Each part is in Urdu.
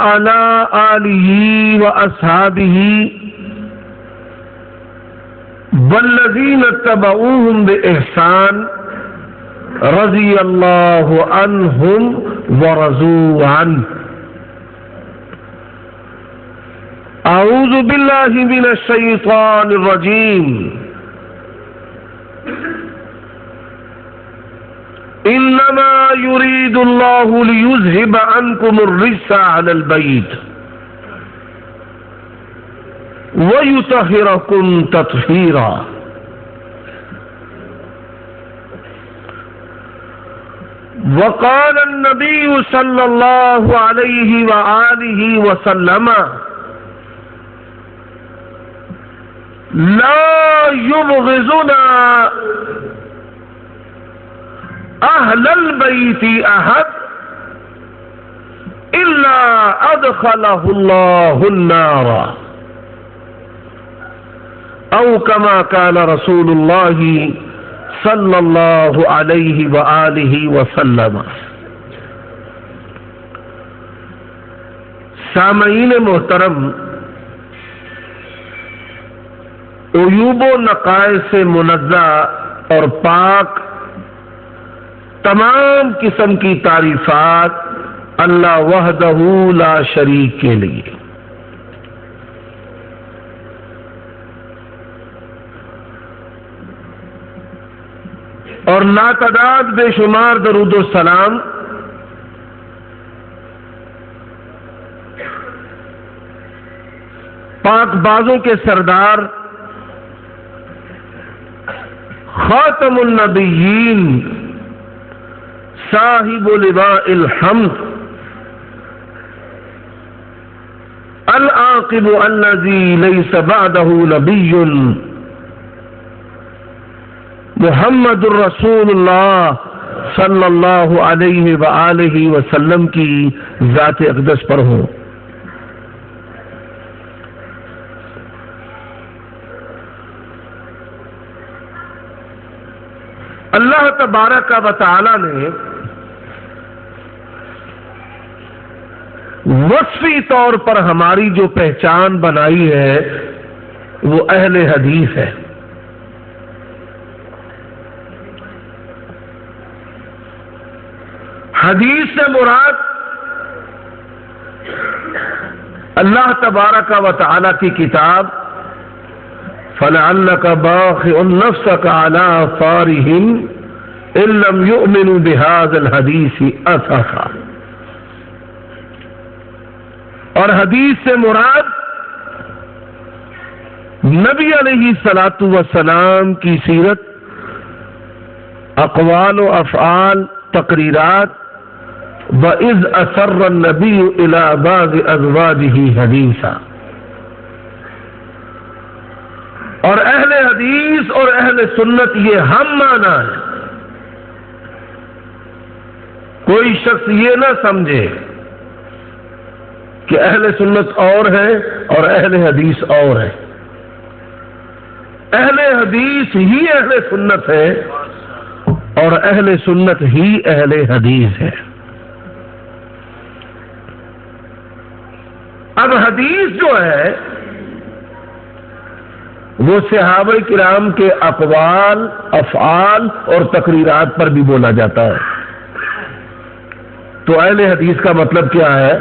على آله وأصحابه والذين اتبعوهم بإحسان رضي الله عنهم ورضوا عنه. أعوذ بالله من الشيطان الرجيم. إنما يريد الله ليذهب عنكم الرجس أهل البيت ويطهركم تطهيرا. وقال النبي صلى الله عليه وآله وسلم لا يبغضنا اہل البیت احد الا ادخلہ اللہ النار او کما قال رسول اللہ صلی اللہ علیہ وآلہ وسلم. سامعین محترم، عیوب و نقائص سے منزہ اور پاک تمام قسم کی تعریفات اللہ وحدہ لا شریک کے لیے. اور ناتعداد بے شمار درود و سلام پاک بازوں کے سردار خاتم النبیین صاحب لواء الحمد العاقب الذی لیس بعدہ نبی محمد الرسول اللہ صلی اللہ علیہ وآلہ وسلم کی ذات اقدس پر ہوں. اللہ تبارک و تعالی نے وصفی طور پر ہماری جو پہچان بنائی ہے وہ اہل حدیث ہے. حدیث سے مراد اللہ تبارک و تعالی کی کتاب فَلَعَلَّكَ بَاخِعٌ نَفْسَكَ عَلَىٰ آثَارِهِمْ إِن لَّمْ يُؤْمِنُوا بِهَٰذَا الْحَدِيثِ أَسَفًا. اور حدیث سے مراد نبی علیہ الصلوۃ والسلام کی سیرت، اقوال و افعال، تقریرات. وَإِذْ أَسَرَّ النَّبِيُّ إِلَىٰ بَعْضِ أَزْوَاجِهِ حَدِيثًا. اور اہل حدیث اور اہل سنت یہ ہم مانا ہے. کوئی شخص یہ نہ سمجھے کہ اہل سنت اور ہے اور اہل حدیث اور ہے. اہل حدیث ہی اہل سنت ہے اور اہل سنت ہی اہل حدیث ہے. اب حدیث جو ہے وہ صحابہ کرام کے اقوال، افعال اور تقریرات پر بھی بولا جاتا ہے. تو اہل حدیث کا مطلب کیا ہے؟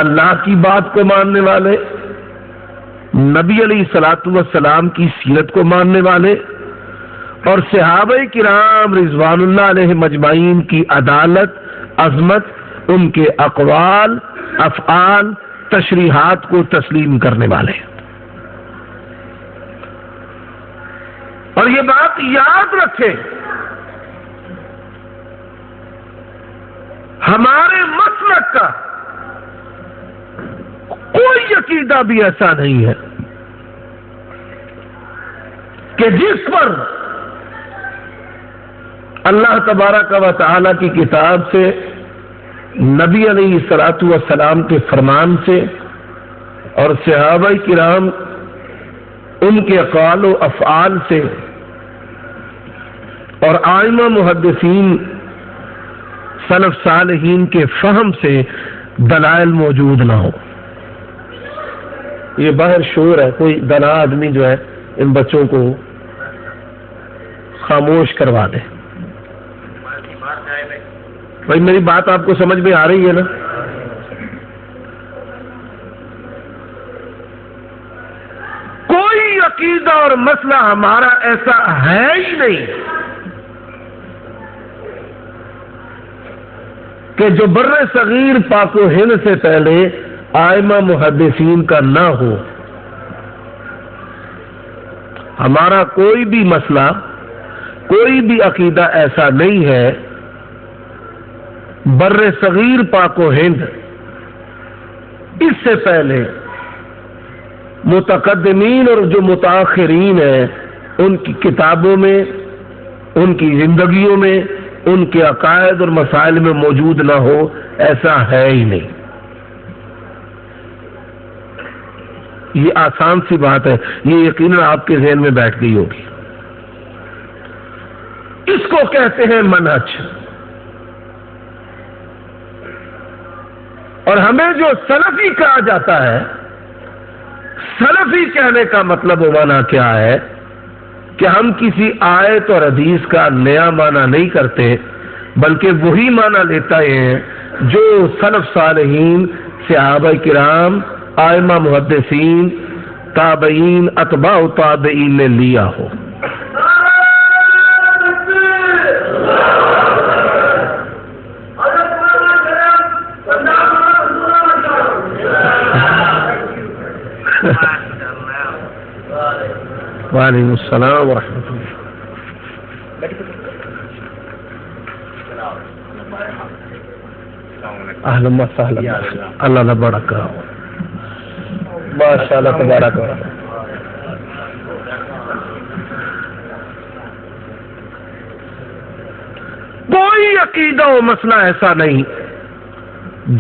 اللہ کی بات کو ماننے والے، نبی علیہ الصلوۃ والسلام کی سیرت کو ماننے والے اور صحابہ کرام رضوان اللہ علیہ مجمعین کی عدالت، عظمت، ان کے اقوال، افعال، تشریحات کو تسلیم کرنے والے. اور یہ بات یاد رکھیں، ہمارے مسلک کا کوئی عقیدہ بھی ایسا نہیں ہے کہ جس پر اللہ تبارک و تعالی کی کتاب سے، نبی علیہ الصلوۃ والسلام کے فرمان سے اور صحابہ کرام ان کے اقوال و افعال سے اور ائمہ محدثین سلف صالحین کے فہم سے دلائل موجود نہ ہو. یہ باہر شور ہے، کوئی دانا آدمی جو ہے ان بچوں کو خاموش کروا دے. بھائی میری بات آپ کو سمجھ میں آ رہی ہے نا؟ کوئی عقیدہ اور مسئلہ ہمارا ایسا ہے ہی نہیں کہ جو بر صغیر پاک و ہند سے پہلے ائمہ محدثین کا نہ ہو. ہمارا کوئی بھی مسئلہ، کوئی بھی عقیدہ ایسا نہیں ہے بر صغیر پاک و ہند اس سے پہلے متقدمین اور جو متاخرین ہیں ان کی کتابوں میں، ان کی زندگیوں میں، ان کے عقائد اور مسائل میں موجود نہ ہو. ایسا ہے ہی نہیں. یہ آسان سی بات ہے، یہ یقیناً آپ کے ذہن میں بیٹھ گئی ہوگی. اس کو کہتے ہیں منہج. اور ہمیں جو سلفی کہا جاتا ہے، سلفی کہنے کا مطلب و معنی کیا ہے کہ ہم کسی آیت اور حدیث کا نیا معنی نہیں کرتے، بلکہ وہی معنی لیتا ہے جو سلف صالحین، صحابہ کرام، ائمہ محدثین، تابعین، اتباع تابعین نے لیا ہو. وعلیکم السلام ورحمۃ اللہ. اہلا و سہلا. اللہ نے بڑا کرا. ماشاء اللہ تبارک و تعالی. کوئی عقیدہ و مسئلہ ایسا نہیں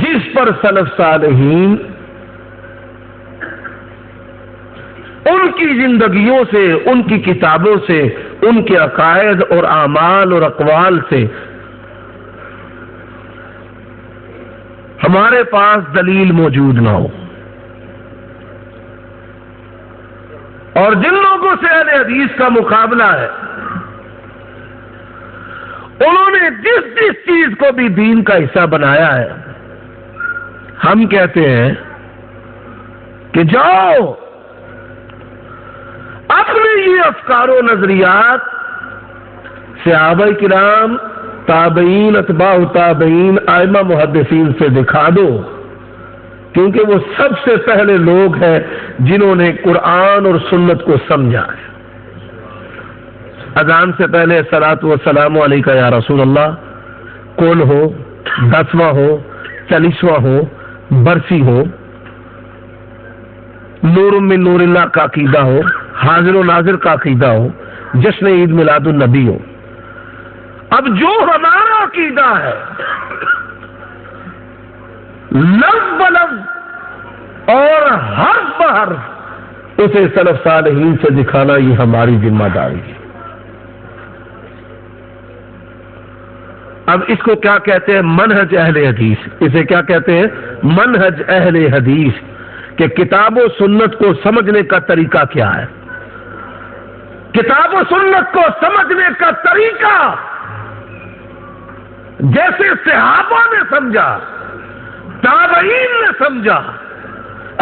جس پر سلف صالحین ان کی زندگیوں سے، ان کی کتابوں سے، ان کے عقائد اور اعمال اور اقوال سے ہمارے پاس دلیل موجود نہ ہو. اور جن لوگوں سے اہل حدیث کا مقابلہ ہے، انہوں نے جس جس چیز کو بھی دین کا حصہ بنایا ہے، ہم کہتے ہیں کہ جاؤ اپنے یہ افکار و نظریات صحابہ کرام، تابعین، اتباع تابعین، ائمہ محدثین سے دکھا دو، کیونکہ وہ سب سے پہلے لوگ ہیں جنہوں نے قرآن اور سنت کو سمجھا ہے. اذان سے پہلے الصلاۃ والسلام علیک یا رسول اللہ کل ہو، 10واں ہو، 40واں ہو، برسی ہو، نور من نور اللہ کا عقیدہ ہو، حاضر و ناظر کا عقیدہ ہو، جشن عید میلاد النبی ہو. اب جو ہمارا عقیدہ ہے لفظ بلفظ اور حرف بحرف اسے سلف صالحین سے دکھانا یہ ہماری ذمہ داری ہے. اب اس کو کیا کہتے ہیں؟ منہج اہل حدیث. اسے کیا کہتے ہیں؟ منہج اہل حدیث. کہ کتاب و سنت کو سمجھنے کا طریقہ کیا ہے. کتاب و سنت کو سمجھنے کا طریقہ جیسے صحابہ نے سمجھا، تابعین نے سمجھا،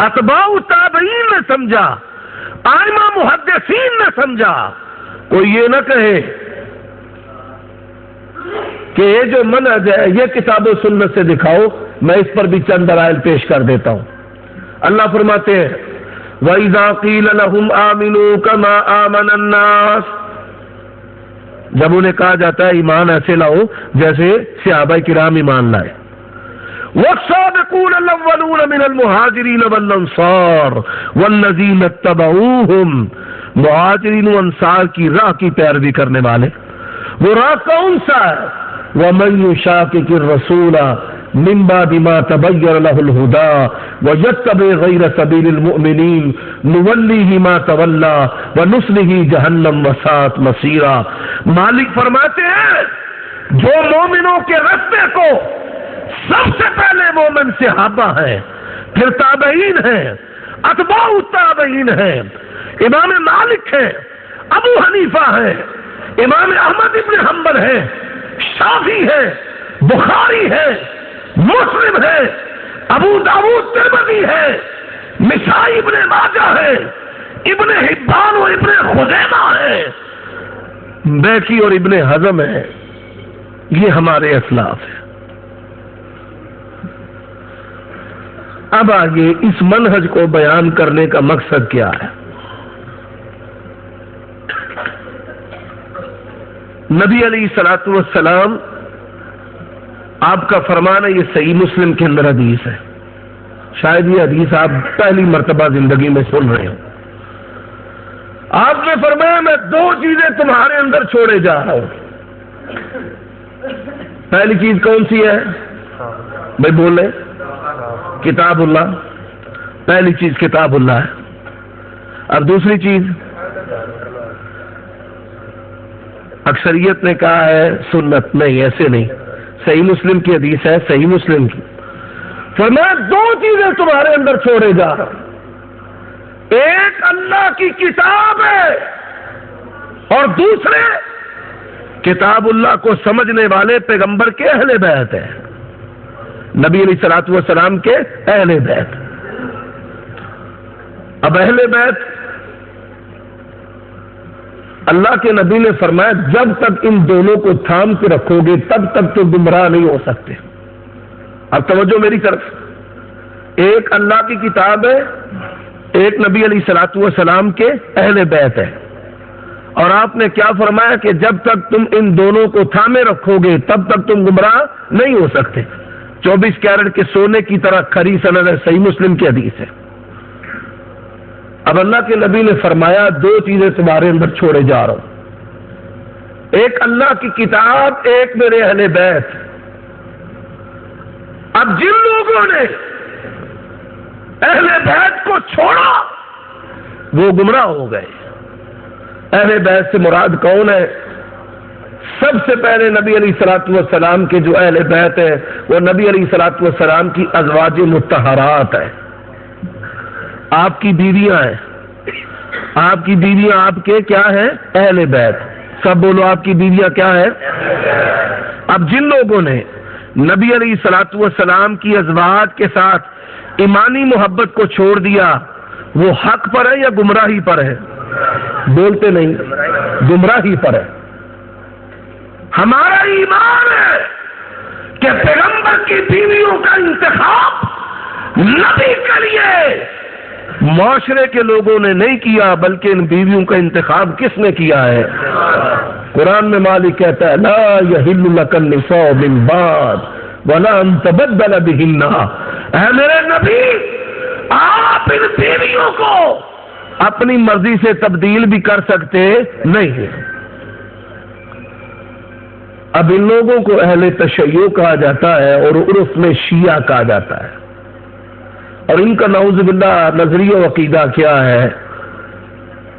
اتباع تابعین نے سمجھا، ائمہ محدثین نے سمجھا. کوئی یہ نہ کہے کہ یہ جو منہج ہے یہ کتاب و سنت سے دکھاؤ. میں اس پر بھی چند دلائل پیش کر دیتا ہوں. اللہ فرماتے ہیں وَإِذَا قِيلَ لَهُمْ آمِنُوا كَمَا آمَنَ النَّاسُ، جب انہیں کہا جاتا ہے ایمان ایسے لاؤ جیسے صحابہ کرام ایمان لائے. وَالسَّابِقُونَ الْأَوَّلُونَ مِنَ الْمُهَاجِرِينَ وَالْأَنصَارِ وَالَّذِينَ اتَّبَعُوهُمْ، مہاجرین و انصار کی راہ کی پیروی کرنے والے. وہ راہ کون سا ہے؟ وَمَن يُشَاقِقِ الرَّسُولَ من بعد ما تبين له الهدى ويتبع غير سبيل المؤمنين نوليه ما تولى ونصله جهنم وساءت مصيرا. مالک فرماتے ہیں جو مومنوں کے راستے کو سب سے پہلے مومن صحابہ ہیں، پھر تابعین ہیں، اتباع التابعین ہیں، امام مالک ہیں، ابو حنیفہ ہیں، امام احمد ابن حنبل ہیں، شافعی ہیں، بخاری ہے، مسلم ہے، ابو داؤد ترمذی ہے، نسائی ابن ماجہ ہے، ابن حبان و ابن خزیمہ ہے، بیکی اور ابن حزم ہے۔ یہ ہمارے اسلاف ہیں۔ اب آگے اس منہج کو بیان کرنے کا مقصد کیا ہے؟ نبی علیہ الصلوۃ والسلام آپ کا فرمان ہے، یہ صحیح مسلم کے اندر حدیث ہے، شاید یہ حدیث آپ پہلی مرتبہ زندگی میں سن رہے ہو۔ آپ نے فرمایا میں دو چیزیں تمہارے اندر چھوڑے جا رہا ہوں۔ پہلی چیز کون سی ہے بھائی بولے؟ کتاب اللہ، پہلی چیز کتاب اللہ ہے۔ اب دوسری چیز اکثریت نے کہا ہے سنت، نہیں ایسے نہیں، صحیح مسلم کی حدیث ہے، صحیح مسلم کی۔ فرمایا دو چیزیں تمہارے اندر چھوڑے جا رہا ہوں، ایک اللہ کی کتاب ہے اور دوسرے کتاب اللہ کو سمجھنے والے پیغمبر کے اہل بیت ہیں، نبی علیہ الصلوۃ والسلام کے اہل بیت۔ اب اہل بیت اللہ کے نبی نے فرمایا جب تک ان دونوں کو تھام کے رکھو گے تب تک تو گمراہ نہیں ہو سکتے۔ اب توجہ میری طرف، ایک اللہ کی کتاب ہے، ایک نبی علیہ الصلوۃ والسلام کے اہل بیت ہے، اور آپ نے کیا فرمایا کہ جب تک تم ان دونوں کو تھامے رکھو گے تب تک تم گمراہ نہیں ہو سکتے۔ 24 کیرٹ کے سونے کی طرح کھری سند ہے، صحیح مسلم کی حدیث ہے۔ اب اللہ کے نبی نے فرمایا دو چیزیں تمہارے اندر چھوڑے جا رہا ہوں، ایک اللہ کی کتاب، ایک میرے اہل بیت۔ اب جن لوگوں نے اہل بیت کو چھوڑا وہ گمراہ ہو گئے۔ اہل بیت سے مراد کون ہے؟ سب سے پہلے نبی علیہ الصلوۃ والسلام کے جو اہل بیت ہے وہ نبی علیہ الصلوۃ والسلام کی ازواج مطہرات ہے، آپ کی بیویاں ہیں، آپ کی بیویاں آپ کے کیا ہیں؟ اہل بیت۔ سب بولو آپ کی بیویاں کیا ہے؟ اب جن لوگوں نے نبی علیہ الصلوۃ والسلام کی ازواج کے ساتھ ایمانی محبت کو چھوڑ دیا وہ حق پر ہے یا گمراہی پر ہے؟ بولتے نہیں، گمراہی پر ہے۔ ہمارا ایمان ہے کہ پیغمبر کی بیویوں کا انتخاب نبی کے لیے معاشرے کے لوگوں نے نہیں کیا بلکہ ان بیویوں کا انتخاب کس نے کیا ہے؟ قرآن میں مالک کہتا ہے لا یحل لک النساء من بعد ولا ان تبدل بہن۔ اے میرے نبی آپ ان بیویوں کو اپنی مرضی سے تبدیل بھی کر سکتے نہیں۔ اب ان لوگوں کو اہل تشیع کہا جاتا ہے اور عرف میں شیعہ کہا جاتا ہے، اور ان کا نعوذ باللہ نظریہ و عقیدہ کیا ہے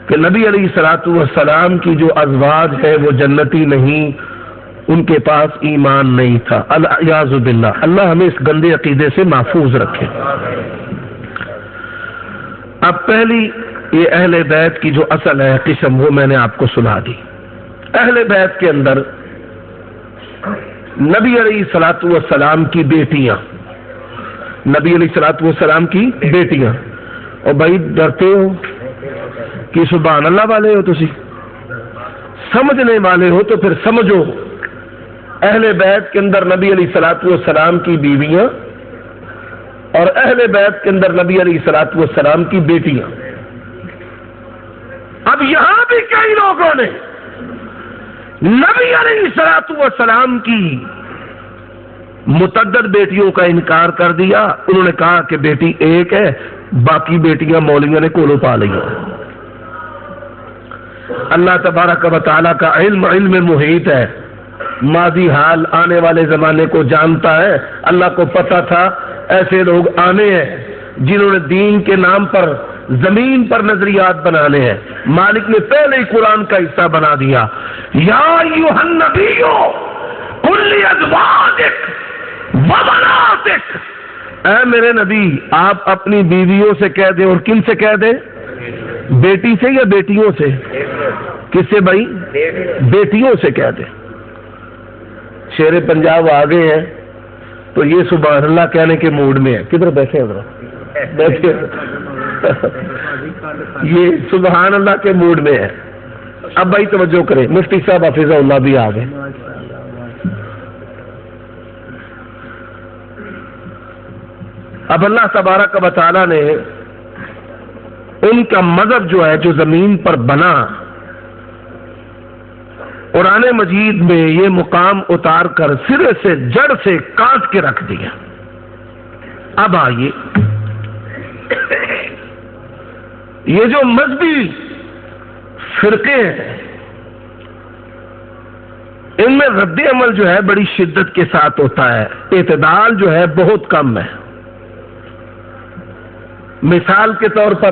کہ نبی علیہ الصلوۃ والسلام کی جو ازواج ہے وہ جنتی نہیں، ان کے پاس ایمان نہیں تھا، الیاذ باللہ۔ اللہ ہمیں اس گندے عقیدے سے محفوظ رکھے۔ اب پہلی یہ اہل بیت کی جو اصل ہے قسم وہ میں نے آپ کو سنا دی۔ اہل بیت کے اندر نبی علیہ الصلوۃ والسلام کی بیٹیاں، نبی علیہ الصلوۃ والسلام کی بیٹیاں، اور بھائی ڈرتے ہو کہ سبحان اللہ والے ہو، تسی سمجھنے والے ہو تو پھر سمجھو، اہل بیت کے اندر نبی علیہ الصلوۃ والسلام کی بیویاں اور اہل بیت کے اندر نبی علیہ الصلوۃ والسلام کی بیٹیاں۔ اب یہاں بھی کئی لوگوں نے نبی علیہ الصلوۃ والسلام کی متعدد بیٹیوں کا انکار کر دیا، انہوں نے کہا کہ بیٹی ایک ہے، باقی بیٹیاں مولیوں نے کولو پا لی۔ اللہ تبارک و تعالیٰ کا علم علم محیط ہے، ماضی حال آنے والے زمانے کو جانتا ہے۔ اللہ کو پتا تھا ایسے لوگ آنے ہیں جنہوں نے دین کے نام پر زمین پر نظریات بنانے ہیں۔ مالک نے پہلے ہی قرآن کا حصہ بنا دیا، یا ایھا النبی قل لازواجک وبناتک، اے میرے نبی آپ اپنی بیویوں سے کہہ دیں، اور کن سے کہہ دیں؟ بیٹی سے یا بیٹیوں سے؟ کس سے بھائی؟ بیٹیوں سے کہہ دیں۔ شیر پنجاب آ گئے ہیں تو یہ سبحان اللہ کہنے کے موڈ میں ہے۔ کدھر بیٹھے ہیں ذرا بیٹھے یہ سبحان اللہ کے موڈ میں ہے۔ اب بھائی توجہ کریں، مفتی صاحب حفظہ اللہ بھی آ گئے۔ اب اللہ تبارک و تعالی نے ان کا مذہب جو ہے جو زمین پر بنا، قرآن مجید میں یہ مقام اتار کر سرے سے جڑ سے کاٹ کے رکھ دیا۔ اب آئیے، یہ جو مذہبی فرقے ہیں ان میں رد عمل جو ہے بڑی شدت کے ساتھ ہوتا ہے، اعتدال جو ہے بہت کم ہے۔ مثال کے طور پر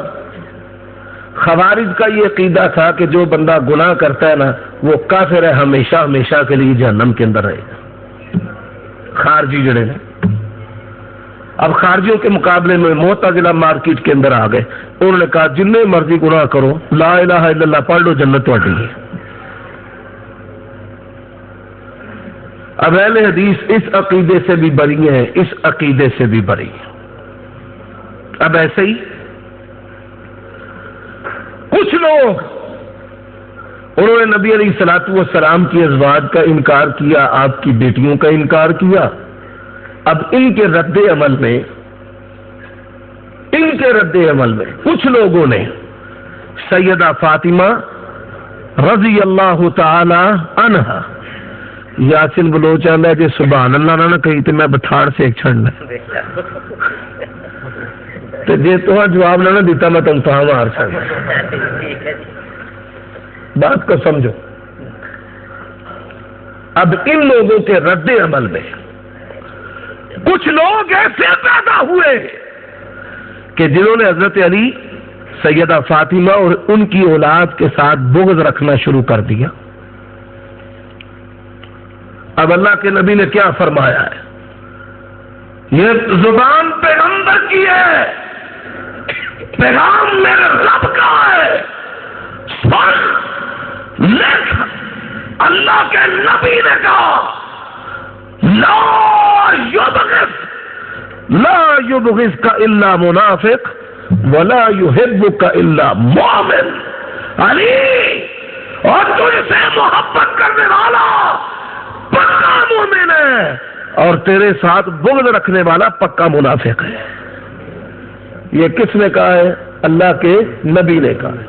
خوارج کا یہ عقیدہ تھا کہ جو بندہ گناہ کرتا ہے نا وہ کافر ہے، ہمیشہ ہمیشہ کے لیے جہنم کے اندر رہے گا۔ خارجی جڑے نے اب خارجیوں کے مقابلے میں معتزلہ مارکیٹ کے اندر آ گئے، انہوں نے کہا جتنے مرضی گناہ کرو، لا الہ الا اللہ پڑھ لو، جنت تہاڈی ہے۔ اب اہل حدیث اس عقیدے سے بھی بری ہیں، اس عقیدے سے بھی بری ہیں۔ اب ایسے ہی کچھ لوگ انہوں نے نبی علیہ الصلوۃ والسلام کی ازواج کا انکار کیا، آپ کی بیٹیوں کا انکار کیا۔ اب ان کے رد عمل میں کچھ لوگوں نے سیدہ فاطمہ رضی اللہ تعالی عنہا، یاسین بلوچ آندا ہے جی سبحان اللہ نہ کہی تو میں بتھاڑ سے ایک چھڑنا تو جی تو جواب نہ دیتا میں تم تو مار سکتا۔ بات کو سمجھو، اب ان لوگوں کے رد عمل میں کچھ لوگ ایسے پیدا ہوئے کہ جنہوں نے حضرت علی، سیدہ فاطمہ اور ان کی اولاد کے ساتھ بغض رکھنا شروع کر دیا۔ اب اللہ کے نبی نے کیا فرمایا ہے؟ یہ زبان پیغمبر کی ہے، پیغام میرے رب کا ہے، لکھ اللہ کے نبی نے کہا لا یبغض کا الا منافق ولا یحبک الا مومن۔ علی، اور تجھ سے محبت کرنے والا پکا مومن ہے اور تیرے ساتھ بغض رکھنے والا پکا منافق ہے۔ یہ کس نے کہا ہے؟ اللہ کے نبی نے کہا ہے۔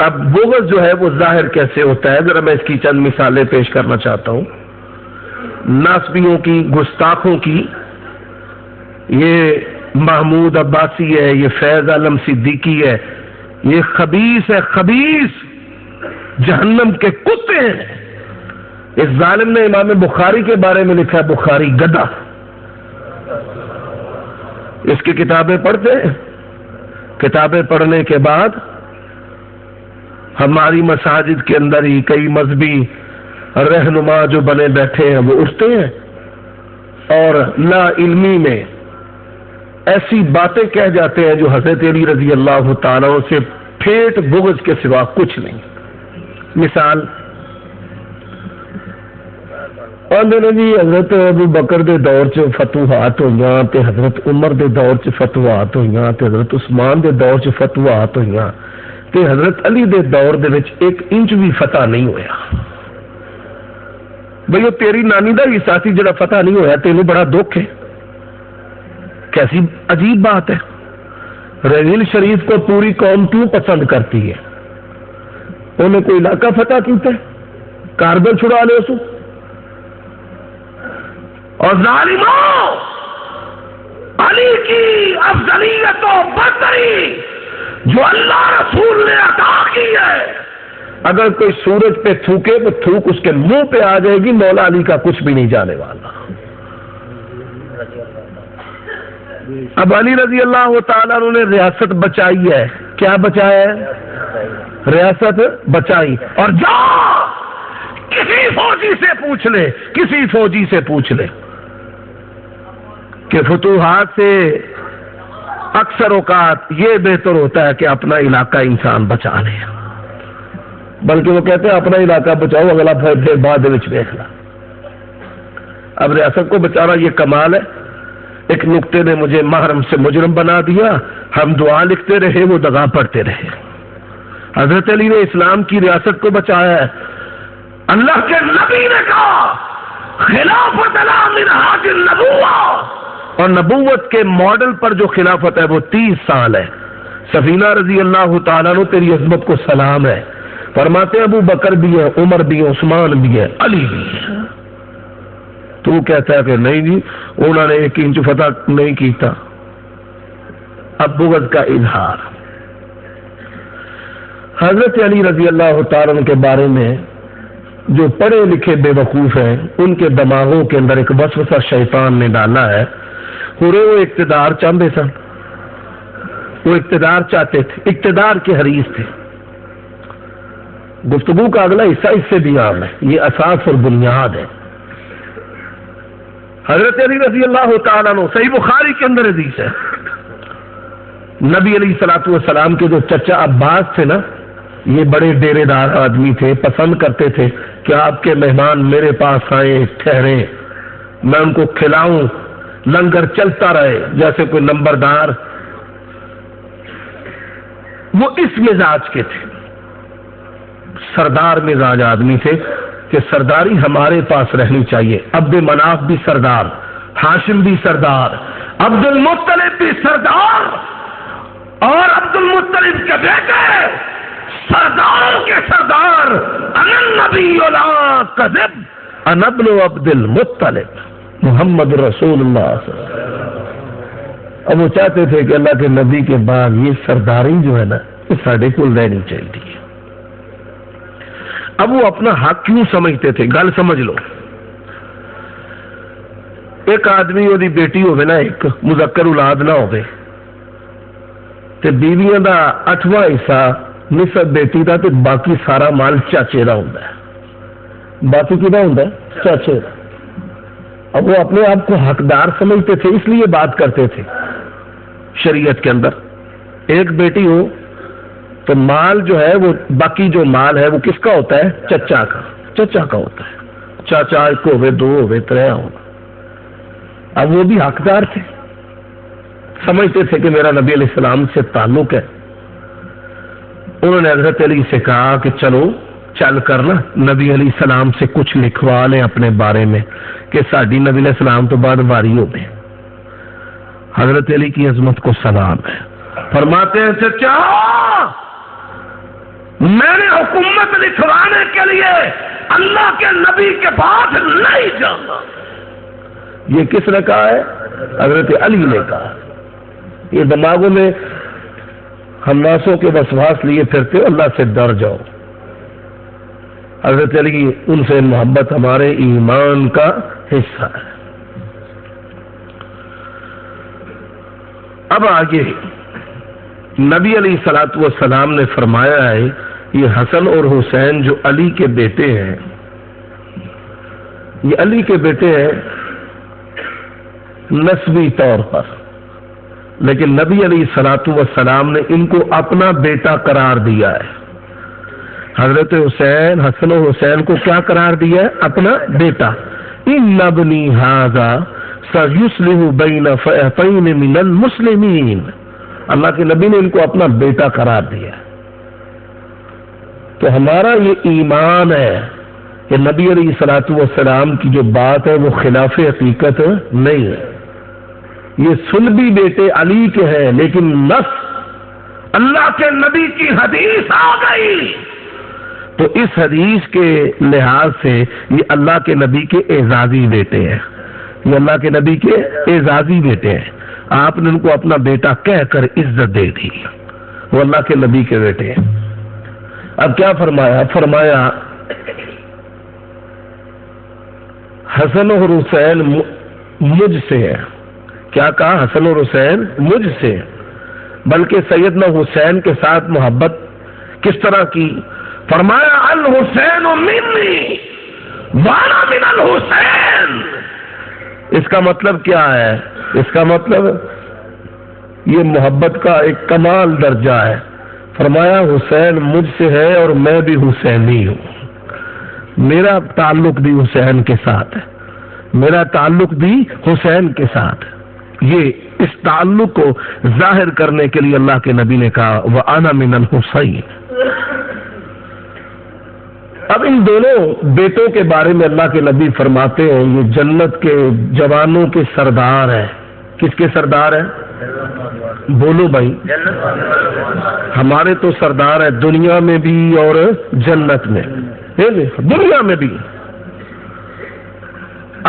اب بغض جو ہے وہ ظاہر کیسے ہوتا ہے؟ ذرا میں اس کی چند مثالیں پیش کرنا چاہتا ہوں۔ ناسبیوں کی، گستاخوں کی، یہ محمود عباسی ہے، یہ فیض عالم صدیقی ہے، یہ خبیث ہے، خبیث جہنم کے کتے ہیں۔ اس ظالم نے امام بخاری کے بارے میں لکھا ہے بخاری گدھا۔ اس کی کتابیں پڑھتے ہیں، کتابیں پڑھنے کے بعد ہماری مساجد کے اندر ہی کئی مذہبی رہنما جو بنے بیٹھے ہیں وہ اٹھتے ہیں اور لا علمی میں ایسی باتیں کہہ جاتے ہیں جو حضرت علی رضی اللہ تعالیٰ سے پھیٹ بغض کے سوا کچھ نہیں۔ مثال جی حضرت ابو بکر دے دور چ فتوحات ہوئیاں تے حضرت عمر دے دور چ فتوحات ہوئیاں تے حضرت عثمان دے دور چ فتوحات ہوئیاں تے حضرت علی دے دور دے وچ 1 انچ بھی فتح نہیں ہویا۔ بھئی وہ تیری نانی دا حصہ سی جڑا فتح نہیں ہویا، تینوں بڑا دکھ ہے۔ کیسی عجیب بات ہے۔ رحیل شریف کو پوری قوم کیوں پسند کرتی ہے؟ انہیں کوئی علاقہ فتح کیتا ہے؟ کارگل چھڑا لے اسو۔ اور ظالموں، علی کی افضلیت و برتری جو اللہ رسول نے عطا کی ہے، اگر کوئی سورج پہ تھوکے تو تھوک اس کے منہ پہ آ جائے گی، مولا علی کا کچھ بھی نہیں جانے والا۔ اب علی رضی اللہ تعالیٰ عنہ نے ریاست بچائی ہے۔ کیا بچایا ہے؟ ریاست بچائی۔ اور جا کسی فوجی سے پوچھ لے، کسی فوجی سے پوچھ لے کہ فتوحات سے اکثر اوقات یہ بہتر ہوتا ہے کہ اپنا علاقہ انسان بچا لے، بلکہ وہ کہتے ہیں اپنا علاقہ بچاؤ، اگلا پھر بعد وچ دیکھنا۔ اب ریاست کو بچانا یہ کمال ہے۔ ایک نقطے نے مجھے محرم سے مجرم بنا دیا، ہم دعا لکھتے رہے، وہ دغا پڑھتے رہے۔ حضرت علی نے اسلام کی ریاست کو بچایا ہے۔ اللہ کے نبی نے کہا خلافت لا منہاج النبوہ، اور نبوت کے ماڈل پر جو خلافت ہے وہ 30 سال ہے۔ سفینہ رضی اللہ تعالیٰ عنہ تیری عظمت کو سلام ہے، فرماتے ہیں ابو بکر بھی ہے، عمر بھی ہے، عثمان بھی ہے، علی بھی ہے۔ تو وہ کہتا ہے کہ نہیں جی انہوں نے 1 انچ فتح نہیں کیتا۔ اب بغض کا اظہار۔ حضرت علی رضی اللہ تعالیٰ عنہ کے بارے میں جو پڑھے لکھے بے وقوف ہیں ان کے دماغوں کے اندر ایک وسوسہ شیطان نے ڈالا ہے۔ وہ اقتدار چاہتے سن، وہ اقتدار چاہتے تھے، اقتدار کے حریص تھے۔ گفتگو کا اگلا حصہ اس سے بھی عام ہے، یہ اساس اور بنیاد ہے۔ حضرت علی رضی اللہ تعالیٰ عنہ، صحیح بخاری کے اندر حدیث ہے، نبی علیہ الصلوۃ والسلام کے جو چچا عباس تھے نا، یہ بڑے ڈیرے دار آدمی تھے، پسند کرتے تھے کہ آپ کے مہمان میرے پاس آئیں، ٹھہریں، میں ان کو کھلاؤں، لنگر چلتا رہے جیسے کوئی نمبردار۔ وہ اس مزاج کے تھے، سردار مزاج آدمی تھے کہ سرداری ہمارے پاس رہنی چاہیے۔ عبد مناف بھی سردار، ہاشم بھی سردار، عبد المطلب بھی سردار، اور عبد المطلب کے بیٹے سرداروں کے سردار، انا النبی لا کذب انا ابن عبد المطلب محمد رسول اللہ صلی اللہ علیہ وسلم۔ اب وہ چاہتے تھے کہ اللہ کے نبی کے بعد یہ سرداری جو ہے نا یہ ساڈے کول رہنی چاہیے۔ اب وہ اپنا حق کیوں سمجھتے تھے؟ گل سمجھ لو۔ ایک آدمی وہی بیٹی ہوے نا، ایک مذکر اولاد نہ ہوے تے بیویاں دا 8واں حصہ نصف بیٹی دا تے باقی سارا مال چاچے دا ہوندا ہے۔ باقی کدا ہوندا ہے؟ چاچے دا۔ اب وہ اپنے آپ کو حقدار سمجھتے تھے، اس لیے بات کرتے تھے۔ شریعت کے اندر ایک بیٹی ہو تو مال جو ہے وہ باقی جو مال ہے وہ کس کا ہوتا ہے؟ چچا کا، چچا کا ہوتا ہے۔ چاچا 1 ہوئے 2 ہوئے 3 ہو۔ اب وہ بھی حقدار تھے، سمجھتے تھے کہ میرا نبی علیہ السلام سے تعلق ہے۔ انہوں نے حضرت علی سے کہا کہ چلو چل کر نا نبی علیہ السلام سے کچھ لکھوا لیں اپنے بارے میں کہ ساڈی نبی علیہ السلام تو بعد واری ہو گئے۔ حضرت علی کی عظمت کو سلام ہے، فرماتے ہیں چچا میں نے حکومت لکھوانے کے لیے اللہ کے نبی کے پاس نہیں جانا۔ یہ کس نے کہا ہے؟ حضرت علی نے کہا۔ یہ دماغوں میں ہمناسوں کے وسواس لیے پھرتے ہو، اللہ سے ڈر جاؤ۔ حضرت علی ان سے محبت ہمارے ایمان کا حصہ ہے۔ اب آگے نبی علیہ الصلوۃ والسلام نے فرمایا ہے یہ حسن اور حسین جو علی کے بیٹے ہیں، یہ علی کے بیٹے ہیں نسبی طور پر، لیکن نبی علیہ الصلوۃ والسلام نے ان کو اپنا بیٹا قرار دیا ہے۔ حضرت حسین، حسن و حسین کو کیا قرار دیا ہے؟ اپنا بیٹا۔ ان ابنی ھذا سیصلح بین فئتین من المسلمین، اللہ کے نبی نے ان کو اپنا بیٹا قرار دیا۔ تو ہمارا یہ ایمان ہے کہ نبی علیہ الصلوۃ والسلام کی جو بات ہے وہ خلاف حقیقت نہیں ہے۔ یہ سلبی بیٹے علی کے ہیں، لیکن نص اللہ کے نبی کی حدیث آ گئی تو اس حدیث کے لحاظ سے یہ اللہ کے نبی کے اعزازی بیٹے ہیں، یہ اللہ کے نبی کے اعزازی بیٹے ہیں۔ آپ نے ان کو اپنا بیٹا کہہ کر عزت دے دی، وہ اللہ کے نبی کے بیٹے ہیں۔ اب کیا فرمایا؟ فرمایا حسن اور حسین مجھ سے ہے۔ کیا کہا؟ حسن اور حسین مجھ سے، بلکہ سیدنا حسین کے ساتھ محبت کس طرح کی؟ فرمایا الحسین منی، وانا من الحسین۔ اس کا مطلب کیا ہے؟ اس کا مطلب یہ محبت کا ایک کمال درجہ ہے۔ فرمایا حسین مجھ سے ہے اور میں بھی حسینی ہوں، میرا تعلق بھی حسین کے ساتھ ہے، میرا تعلق بھی حسین کے ساتھ ہے۔ یہ اس تعلق کو ظاہر کرنے کے لیے اللہ کے نبی نے کہا وَأَنَا مِنَ الْحُسَيْنِ۔ اب ان دونوں بیٹوں کے بارے میں اللہ کے نبی فرماتے ہیں یہ جنت کے جوانوں کے سردار ہیں۔ کس کے سردار ہیں؟ بولو بھائی، ہمارے تو سردار ہیں دنیا میں بھی اور جنت میں، دنیا میں بھی۔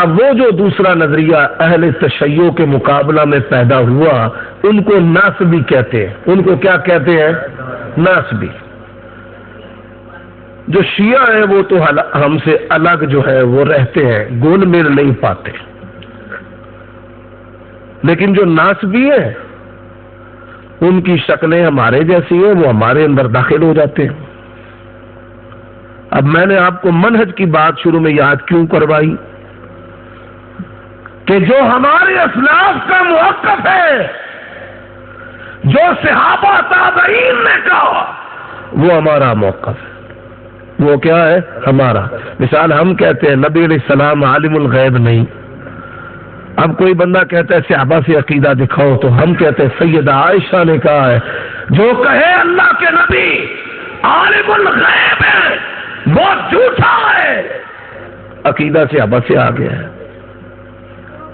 اب وہ جو دوسرا نظریہ اہل تشیع کے مقابلہ میں پیدا ہوا ان کو ناسبی کہتے ہیں۔ ان کو کیا کہتے ہیں؟ ناسبی۔ جو شیعہ ہیں وہ تو ہم سے الگ جو ہے وہ رہتے ہیں، گول میل نہیں پاتے، لیکن جو ناسبی ہیں ان کی شکلیں ہمارے جیسی ہیں، وہ ہمارے اندر داخل ہو جاتے ہیں۔ اب میں نے آپ کو منہج کی بات شروع میں یاد کیوں کروائی کہ جو ہمارے اسلاف کا موقف ہے، جو صحابہ تابعین نے کہا، وہ ہمارا موقف ہے۔ وہ کیا ہے؟ ہمارا۔ مثال ہم کہتے ہیں نبی علیہ السلام عالم الغیب نہیں۔ اب کوئی بندہ کہتا ہے صحابہ سے عقیدہ دکھاؤ، تو ہم کہتے ہیں سیدہ عائشہ نے کہا ہے جو کہے اللہ کے نبی عالم الغیب ہے وہ جھوٹا ہے، عقیدہ صحابہ سے آ گیا ہے۔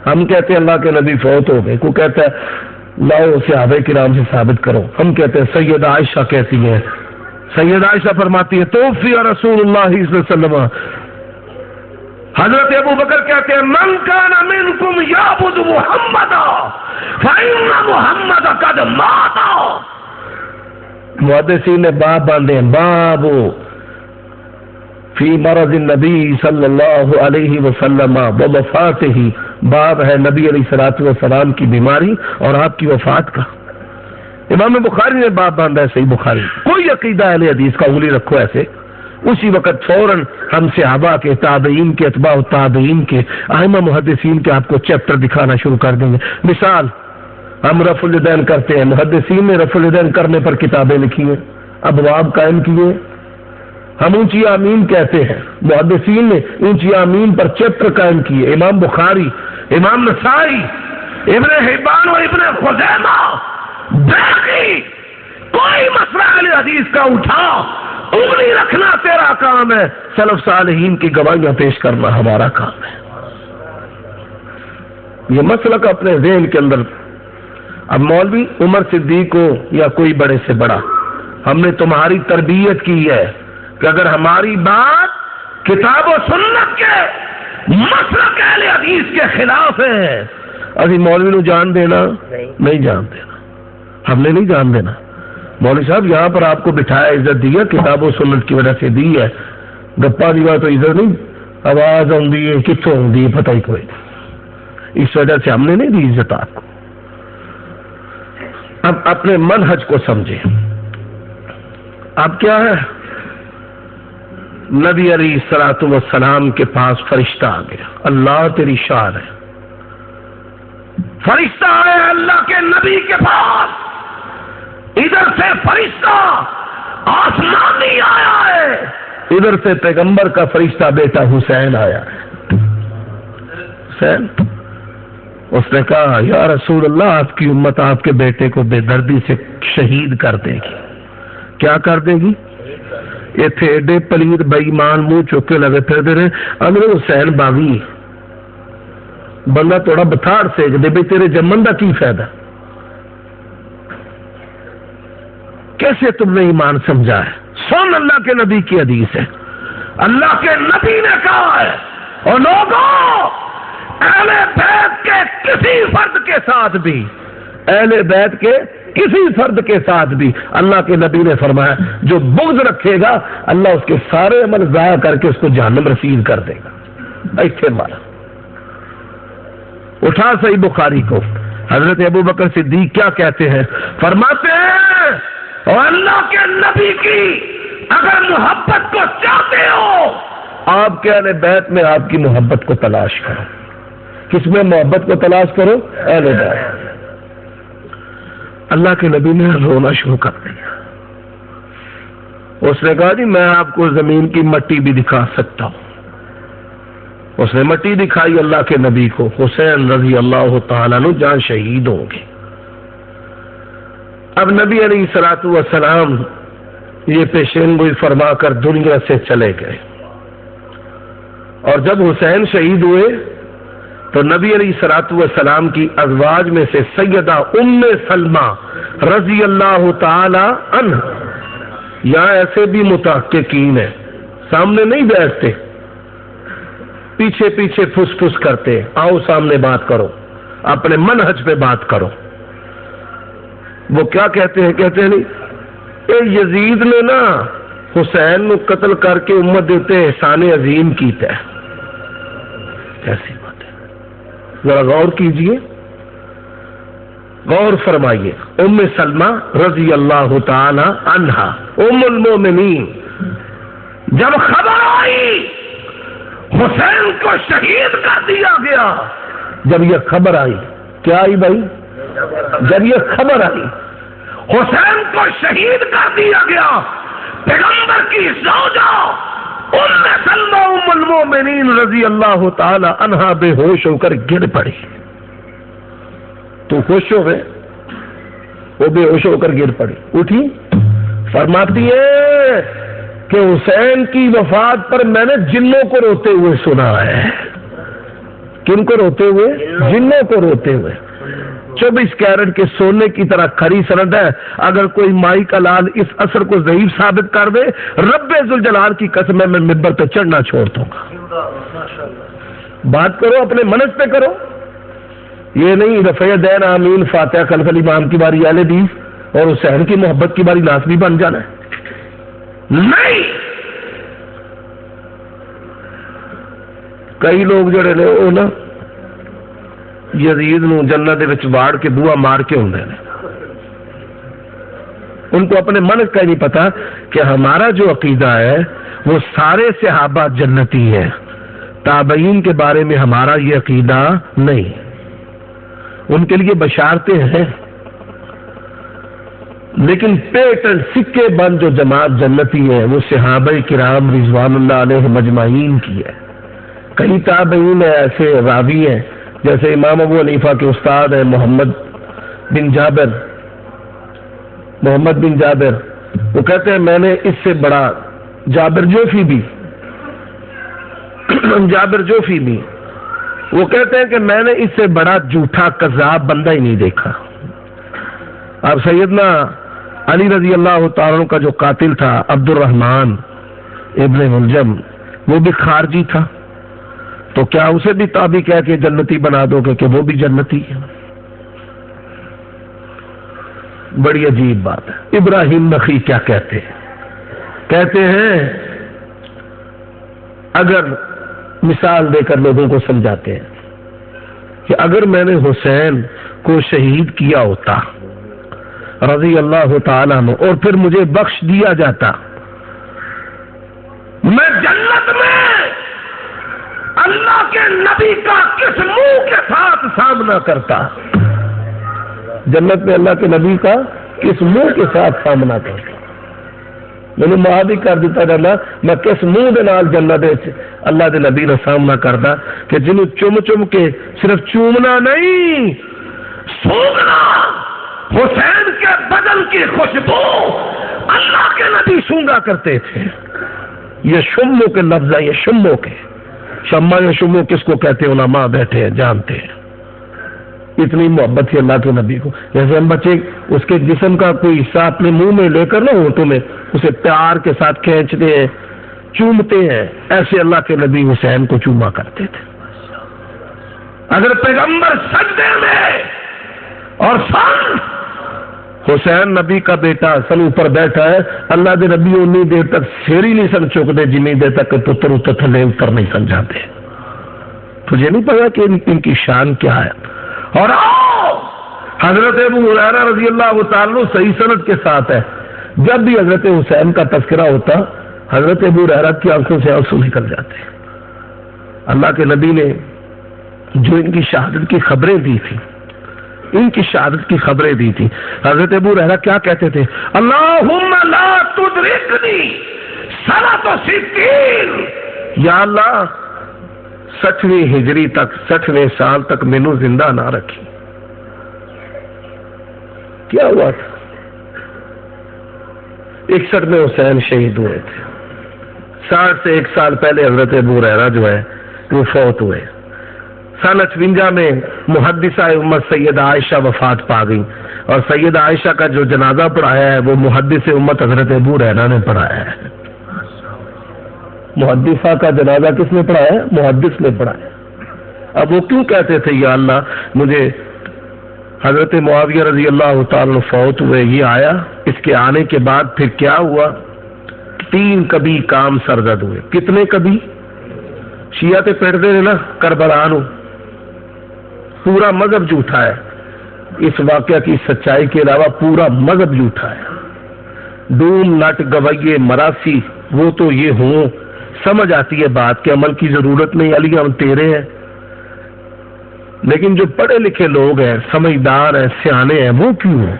ہم کہتے ہیں اللہ کے نبی فوت ہو گئے، کوئی کہتا ہے لاؤ صحابہ کرام سے ثابت کرو، ہم کہتے ہیں سیدہ عائشہ کہتی ہیں، سیدہ عائشہ فرماتی ہے توفی رسول اللہ صلی اللہ علیہ وسلم۔ حضرت ابو بکر کہتے ہیں من کان منکم یعبد محمدا فإن محمد قد مات۔ محدثین نے باب باندھے ہیں، باب فی مرض النبی صلی اللہ علیہ وسلم ووفاتہ، باب ہے نبی علیہ الصلوۃ والسلام کی بیماری اور آپ کی وفات کا۔ امام بخاری نے باب باندھا ہے، صحیح بخاری۔ کوئی عقیدہ اہل حدیث کا انگلی رکھو ایسے، اسی وقت فوراً ہم صحابہ کے، تابعین کے، اتباع التابعین کے، ائمہ محدثین کے آپ کو چیپٹر دکھانا شروع کر دیں گے۔ مثال ہم رفع الیدین کرتے ہیں، محدثین نے رفع الیدین کرنے پر کتابیں لکھی ہیں، ابواب قائم کیے۔ ہم اونچی آمین کہتے ہیں، محدثین نے اونچی آمین پر چیپٹر قائم کیے۔ امام بخاری، امام نسائی، ابن حبان اور ابن خزیمہ، باقی کوئی مسئلہ اہل حدیث کا اٹھا انگلی رکھنا تیرا کام ہے، سلف صالحین کی گواہیاں پیش کرنا ہمارا کام ہے۔ یہ مسلک اپنے ذہن کے اندر۔ اب مولوی عمر صدیق ہو یا کوئی بڑے سے بڑا، ہم نے تمہاری تربیت کی ہے کہ اگر ہماری بات کتاب و سنت کے مسلک اہل حدیث کے خلاف ہے، ابھی مولوی نو جان دینا نہیں جان دینا، ہم نے نہیں جان دینا۔ مولوی صاحب یہاں پر آپ کو بٹھایا، عزت دی ہے، کتاب و سنت کی وجہ سے دی ہے، گپا دیوا تو عزت نہیں، آواز آؤندی ہے کتوں آؤندی ہے پتہ ہی کوئی نہیں، اس وجہ سے ہم نے نہیں دی عزت آپ کو۔ اب اپنے منہج کو سمجھیں۔ اب کیا ہے؟ نبی علیہ الصلوۃ والسلام کے پاس فرشتہ آ گیا، اللہ تیری شان ہے، فرشتہ آیا اللہ کے نبی کے پاس، ادھر سے فرشتہ آسمانی آیا ہے، ادھر سے پیغمبر کا فرشتہ بیٹا حسین آیا ہے۔ حسین، اس نے کہا یا رسول اللہ آپ کی امت آپ کے بیٹے کو بے دردی سے شہید کر دے گی۔ کیا کر دے گی؟ یہ تھے ایڈے پلید بے ایمان منہ چوک کے لگے پھر دے رہے امر حسین باغی، بندہ تھوڑا بتھاڑ سیک دے بھائی تیرے جمن کا کی فائدہ؟ کیسے تم نے ایمان سمجھا ہے؟ سن اللہ کے نبی کی حدیث ہے، اللہ کے نبی نے کہا ہے، اور لوگوں اہل بیت کے کسی فرد کے ساتھ بھی، اہل بیت کے کسی فرد کے ساتھ بھی اللہ کے نبی نے فرمایا جو بغض رکھے گا اللہ اس کے سارے عمل ضائع کر کے اس کو جہنم رسید کر دے گا۔ ایسے مارا اٹھا صحیح بخاری کو، حضرت ابو بکر صدیق کیا کہتے ہیں؟ فرماتے ہیں اور اللہ کے نبی کی اگر محبت کو چاہتے ہو آپ کے اہل بیت میں آپ کی محبت کو تلاش کرو. کس میں محبت کو تلاش کرو؟ اہل بیت. اللہ کے نبی نے رونا شروع کر دیا. اس نے کہا جی میں آپ کو زمین کی مٹی بھی دکھا سکتا ہوں. اس نے مٹی دکھائی اللہ کے نبی کو. حسین رضی اللہ تعالیٰ عنہ جان شہید ہوں گے. اب نبی علیہ الصلوۃ والسلام یہ پیشین گوئی فرما کر دنیا سے چلے گئے. اور جب حسین شہید ہوئے تو نبی علیہ الصلوۃ والسلام کی ازواج میں سے سیدہ ام سلمہ رضی اللہ تعالی عنہ، یہاں ایسے بھی محققین ہیں سامنے نہیں بیٹھتے، پیچھے پیچھے پھس پھس کرتے. آؤ سامنے بات کرو، اپنے منہج پہ بات کرو. وہ کیا کہتے ہیں؟ کہتے ہیں نہیں اے یزید نے نا حسین نو قتل کر کے امت دیتے احسان عظیم کیتا ہے. ایسی بات ہے، ذرا غور کیجئے، غور فرمائیے. ام سلمہ رضی اللہ تعالی عنہا ام المومنین، جب خبر آئی حسین کو شہید کر دیا گیا، جب یہ خبر آئی، کیا آئی بھائی؟ جب یہ خبر آئی حسین کو شہید کر دیا گیا، پیغمبر کی زوجہ ام سلمہ ام المومنین رضی اللہ تعالی عنہا بے ہوش ہو کر گر پڑی. تو خوش ہو گئے؟ وہ بے ہوش ہو کر گر پڑی. اٹھی، فرماتی ہے کہ حسین کی وفات پر میں نے جنوں کو روتے ہوئے سنا ہے. کن کو روتے ہوئے؟ جنوں کو روتے ہوئے. 24 کیرٹ کے سونے کی طرح کھری سند ہے. اگر کوئی مائی کا لال اس اثر کو ضعیف ثابت کر دے، رب ذوالجلال کی قسم میں منبر پہ چڑھنا چھوڑ دوں گا. بات کرو، اپنے منج پہ کرو. یہ نہیں رفع دین آمین فاتحہ خلف الامام کی باری اہل حدیث اور حسین کی محبت کی باری ناصری بن جانا ہے. نہیں، کئی لوگ جڑے نے وہ نا یزید نو جنت دے وچ واڑ کے بوا مار کے ہوندے نے. ان کو اپنے من کا ہی نہیں پتا کہ ہمارا جو عقیدہ ہے وہ سارے صحابہ جنتی ہیں. تابعین کے بارے میں ہمارا یہ عقیدہ نہیں. ان کے لیے بشارتیں ہیں، لیکن پیٹن سکے بند جو جماعت جنتی ہے وہ صحابہ کرام رضوان اللہ علیہ مجمعین کی ہے. کئی تابعین ایسے راوی ہیں جیسے امام ابو حنیفہ کے استاد ہیں محمد بن جابر. وہ کہتے ہیں میں نے اس سے بڑا جابر جوفی بھی وہ کہتے ہیں کہ میں نے اس سے بڑا جھوٹا کذاب بندہ ہی نہیں دیکھا. اب سیدنا علی رضی اللہ تعالیٰ عنہ کا جو قاتل تھا عبد الرحمن ابن ملجم، وہ بھی خارجی تھا، تو کیا اسے بھی تابع کہہ کے جنتی بنا دو گے کہ وہ بھی جنتی ہے؟ بڑی عجیب بات ہے. ابراہیم نخعی کیا کہتے ہیں؟ کہتے ہیں اگر مثال دے کر لوگوں کو سمجھاتے ہیں کہ اگر میں نے حسین کو شہید کیا ہوتا رضی اللہ تعالیٰ عنہ اور پھر مجھے بخش دیا جاتا، میں جنت میں اللہ کے نبی کا کس منہ کے ساتھ سامنا کرتا؟ جنت میں اللہ کے نبی کا کس منہ کے ساتھ سامنا کرتا؟ میں نے معاذ کر دیتا جانا میں کس منہ دے نال جنت اللہ دے نبی نے سامنا کرتا کہ جنہوں چم کے صرف چومنا نہیں، سونگنا، حسین کے بدن کی خوشبو اللہ کے نبی سونگا کرتے تھے. یہ شمو کے لفظ ہے، یہ شمو کے. شمع یا شمو کس کو کہتے ہیں؟ علماء بیٹھے ہیں جانتے ہیں. اتنی محبت تھی اللہ کے نبی کو. جیسے ہم بچے اس کے جسم کا کوئی حصہ اپنے منہ میں لے کر نہ ہونٹوں میں اسے پیار کے ساتھ کھینچتے ہیں، چومتے ہیں، ایسے اللہ کے نبی حسین کو چوما کرتے تھے. اگر پیغمبر سجدے میں اور سن حسین نبی کا بیٹا سن اوپر بیٹھا ہے، اللہ دے نبی انی دیر تک سر ہی نہیں سن چکتے جنی دیر تک پتر اتر تھلے اتر نہیں سن جاتے. تجھے نہیں پتا کہ ان کی شان کیا ہے؟ اور آؤ حضرت ابو ہریرہ رضی اللہ تعالیٰ صحیح سند کے ساتھ ہے، جب بھی حضرت حسین کا تذکرہ ہوتا حضرت ابو ہریرہ کی آنکھوں سے آنسو نکل جاتے ہیں. اللہ کے نبی نے جو ان کی شہادت کی خبریں دی تھی، ان کی شہادت کی خبریں دی تھی، حضرت ابو ہریرہ کیا کہتے تھے؟ اللہم لا تدرکنی سنۃ ستین، یا اللہ 60ویں ہجری تک، 60ویں سال تک مینوں زندہ نہ رکھی. کیا ہوا تھا؟ 61 میں حسین شہید ہوئے تھے. 60 سے 1 سال پہلے حضرت ابو ہریرہ جو ہے وہ فوت ہوئے. سن 58 میں محدثہ امت سیدہ عائشہ وفات پا گئی، اور سیدہ عائشہ کا جو جنازہ پڑھایا ہے وہ محدث امت حضرت ابو ہریرہ نے پڑھایا ہے. محدثہ کا جنازہ کس نے پڑھایا ہے؟ محدث نے پڑھایا. اب وہ کیوں کہتے تھے یا اللہ مجھے حضرت معاویہ رضی اللہ تعالیٰ فوت ہوئے، یہ آیا، اس کے آنے کے بعد پھر کیا ہوا؟ 3 کبھی کام سرزد ہوئے. کتنے کبھی؟ شیعہ تے پیڑتے رہے نا کربلا نو، پورا مذہب جھوٹا ہے. اس واقعہ کی سچائی کے علاوہ پورا مذہب جھوٹا ہے. ڈوم نٹ گویے مراسی وہ تو یہ ہوں، سمجھ آتی ہے بات کہ عمل کی ضرورت نہیں، علی ہم تیرے ہیں. لیکن جو پڑھے لکھے لوگ ہیں، سمجھدار ہیں، سیانے ہیں، وہ کیوں ہیں؟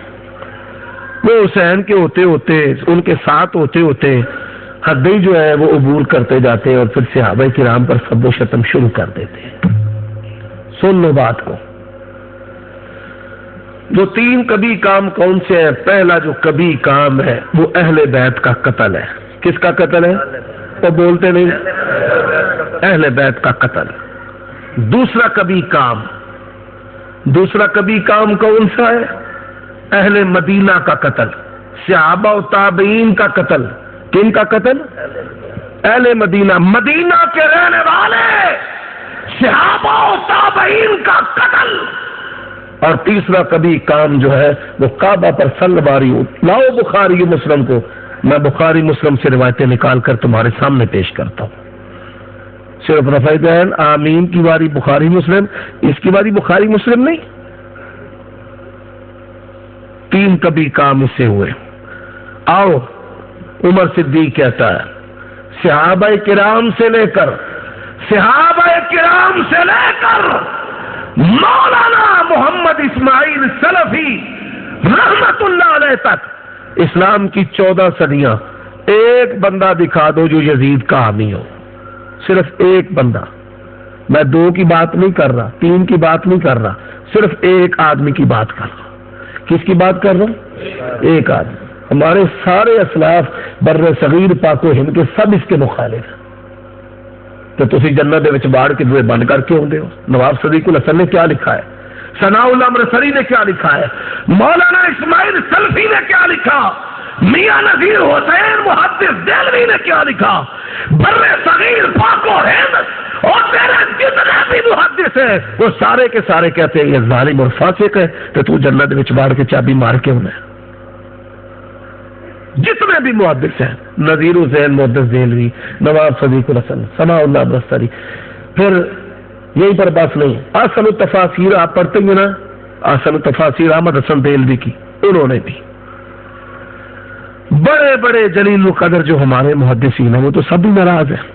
وہ حسین کے ہوتے ہوتے، ان کے ساتھ ہوتے ہوتے حدیں جو ہے وہ عبور کرتے جاتے ہیں، اور پھر صحابہ کرام پر سب و شتم شروع کر دیتے ہیں. سن لو بات کو. جو 3 کبھی کام کون سے ہیں؟ پہلا جو کبھی کام ہے وہ اہل بیت کا قتل ہے. کس کا قتل ہے؟ تو بولتے نہیں. اہل بیت کا قتل. دوسرا کبھی کام کون سا ہے؟ اہل مدینہ کا قتل، صحابہ و تابعین کا قتل. کن کا قتل؟ اہل مدینہ، مدینہ کے رہنے والے صحابہ و تابعین کا قتل. اور تیسرا کبھی کام جو ہے وہ کعبہ پر سلواری. لاؤ بخاری مسلم کو، میں بخاری مسلم سے روایتیں نکال کر تمہارے سامنے پیش کرتا ہوں. صرف رفع دین آمین کی باری بخاری مسلم، اس کی باری بخاری مسلم نہیں. 3 کبھی کام اس سے ہوئے. آؤ عمر صدیق کہتا ہے صحابہ کرام سے لے کر مولانا محمد اسماعیل سلفی رحمت اللہ علیہ تک اسلام کی 14 صدیاں ایک بندہ دکھا دو جو یزید کا حامی ہو. صرف ایک بندہ. میں 2 کی بات نہیں کر رہا، 3 کی بات نہیں کر رہا، صرف ایک آدمی کی بات کر رہا. کس کی بات کر رہا ہوں؟ ایک آدمی. ہمارے سارے اسلاف بر صغیر پاک و ہند کے سب اس کے مخالف ہیں. تو تسی جنت دے وچ باڑ کے دوے بند کر کے ہوندے ہو. نواب صدیق الحسن نے کیا لکھا ہے؟ ثناء اللہ امرسری نے کیا لکھا ہے؟ مولانا اسماعیل سلفی نے کیا لکھا؟ میاں نذیر حسین محدث دہلوی نے کیا لکھا؟ بر صغیر پاک و ہند اور تیرے جتنے بھی محدث ہیں وہ سارے کے سارے کہتے ہیں یہ ظالم اور فاسق ہے. تو تو جنت وچ باڑ کے چابی مار کے ہونا ہے. جتنے بھی محدث ہیں، نذیر حسین محدث دہلوی، نواب صدیق الحسن، ثناء اللہ امرسری. پھر یہیں پر بس نہیں، احسن التفاسیر آپ پڑھتے ہیں نا، احسن التفاسیر احمد حسن دہلوی کی، انہوں نے بھی بڑے بڑے جلیل القدر جو ہمارے محدثین ہیں وہ تو سب ناراض ہیں.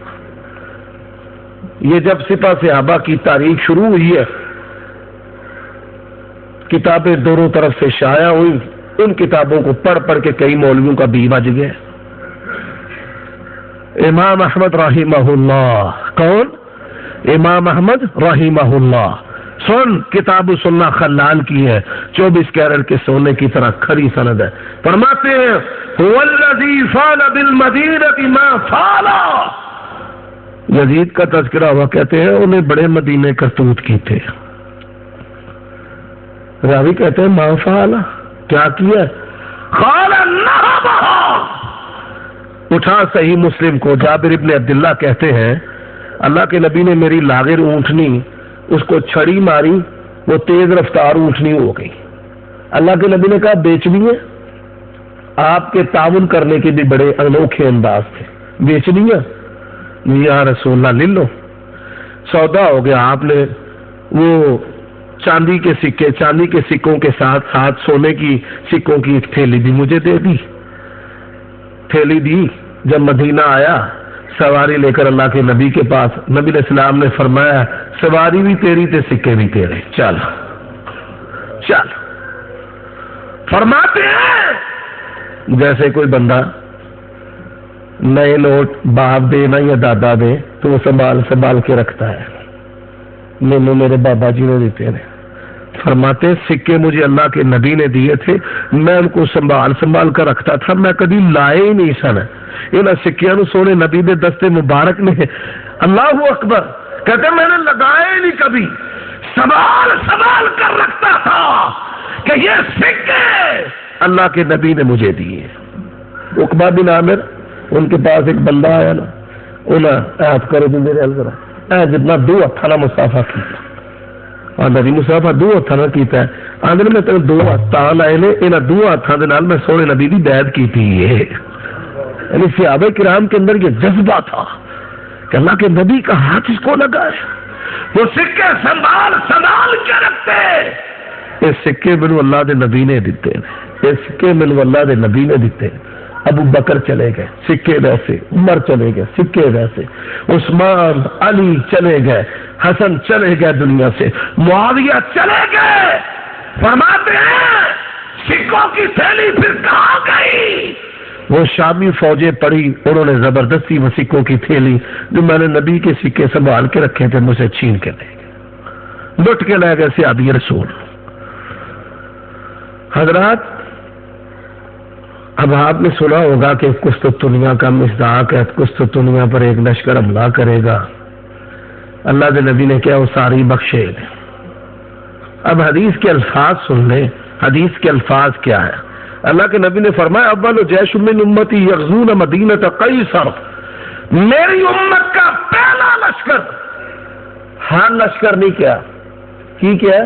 یہ جب سپہ صحابہ کی تاریخ شروع ہوئی ہے، کتابیں دونوں طرف سے شائع ہوئی، ان کتابوں کو پڑھ پڑھ کے کئی مولویوں کا بی بج گیا. امام احمد رحمہ اللہ. کون؟ امام احمد رحمہ اللہ. سن کتاب سننا خلال کی ہے، 24 کیرٹ کے سونے کی طرح کھری سند ہے. فرماتے ہیں هو الذی فعل بالمدینہ ما فعل. یزید کا تذکرہ ہوا، کہتے ہیں انہیں بڑے مدینے کرتوت کی تھے. راوی کہتے ہیں ما فعل، کیا کیا؟ قال نهبها. اٹھا صحیح مسلم کو. جابر ابن عبداللہ کہتے ہیں اللہ کے نبی نے میری لاغر اونٹنی، اس کو چھڑی ماری، وہ تیز رفتار اونٹنی ہو گئی. اللہ کے نبی نے کہا بیچنی ہے. آپ کے تعاون کرنے کے بھی بڑے انوکھے انداز تھے. بیچنی ہے یا رسول اللہ لے لو. سودا ہو گیا. آپ نے وہ چاندی کے سکے، چاندی کے سکوں کے ساتھ ساتھ سونے کی سکوں کی ایک تھیلی بھی مجھے دے دی. تھیلی دی جب مدینہ آیا سواری لے کر اللہ کے نبی کے پاس، نبی علیہ السلام نے فرمایا سواری بھی تیری تے سکے بھی تیرے، چل چل۔ فرماتے ہیں جیسے کوئی بندہ نئے نوٹ باپ دے نہ یا دادا دے تو وہ سنبھال کے رکھتا ہے، مینوں میرے بابا جی نے دیتے ہیں۔ فرماتے سکے مجھے اللہ کے نبی نے دیے تھے، میں ان کو سنبھال کر رکھتا تھا، میں کبھی لائے ہی نہیں سن۔ ان سکیاں نو سونے نبی دے دستے مبارک نے، اللہ اکبر، کہتے میں نے لگائے ہی نہیں کبھی، سنبھال کر رکھتا تھا کہ یہ سکے اللہ کے نبی نے مجھے دیے۔ عقبہ بن عامر، ان کے پاس ایک بندہ آیا نا، انہیں ایت کرو جی میرے ذرا اے جتنا دو ہاتھاں نال مصافحہ کیتا، آندا جی مصافحہ دو ہاتھاں نال کیتا ہے، آندے میں تینوں دو ہاتھ تاں لائے نے، انہاں دو ہاتھاں دے نال میں سونے نبی دی بیعت کیتی ہے۔ یعنی صحابہ کرام کے اندر یہ جذبہ تھا کہ اللہ کے نبی کا ہاتھ اس کو لگا ہے، وہ سکے سنبھال کے رکھتے۔ یہ سکے مینوں اللہ دے نبی نے دیتے ہیں، یہ سکے مینوں اللہ دے نبی نے دیتے ہیں۔ ابو بکر چلے گئے سکے ویسے، عمر چلے گئے سکے ویسے، عثمان علی چلے گئے، حسن چلے گئے دنیا سے، معاویہ چلے گئے۔ فرماتے ہیں سکوں کی تھیلی پھر کہاں گئی؟ وہ شامی فوجیں پڑی، انہوں نے زبردستی وہ سکوں کی تھیلی جو میں نے نبی کے سکے سنبھال کے رکھے تھے مجھے چھین کے لے گئے، لٹ کے لے گئے صحابی رسول۔ حضرات اب آپ نے سنا ہوگا کہ قسطنطنیہ کا مصداق ہے، قسطنطنیہ پر ایک لشکر حملہ کرے گا، اللہ کے نبی نے کیا وہ ساری بخشے۔ اب حدیث کے الفاظ سن لیں، حدیث کے الفاظ کیا ہے؟ اللہ کے نبی نے فرمایا اول جیش من امتی یغزون مدینہ قیصر، میری امت کا پہلا لشکر، ہر لشکر نہیں کیا کی کیا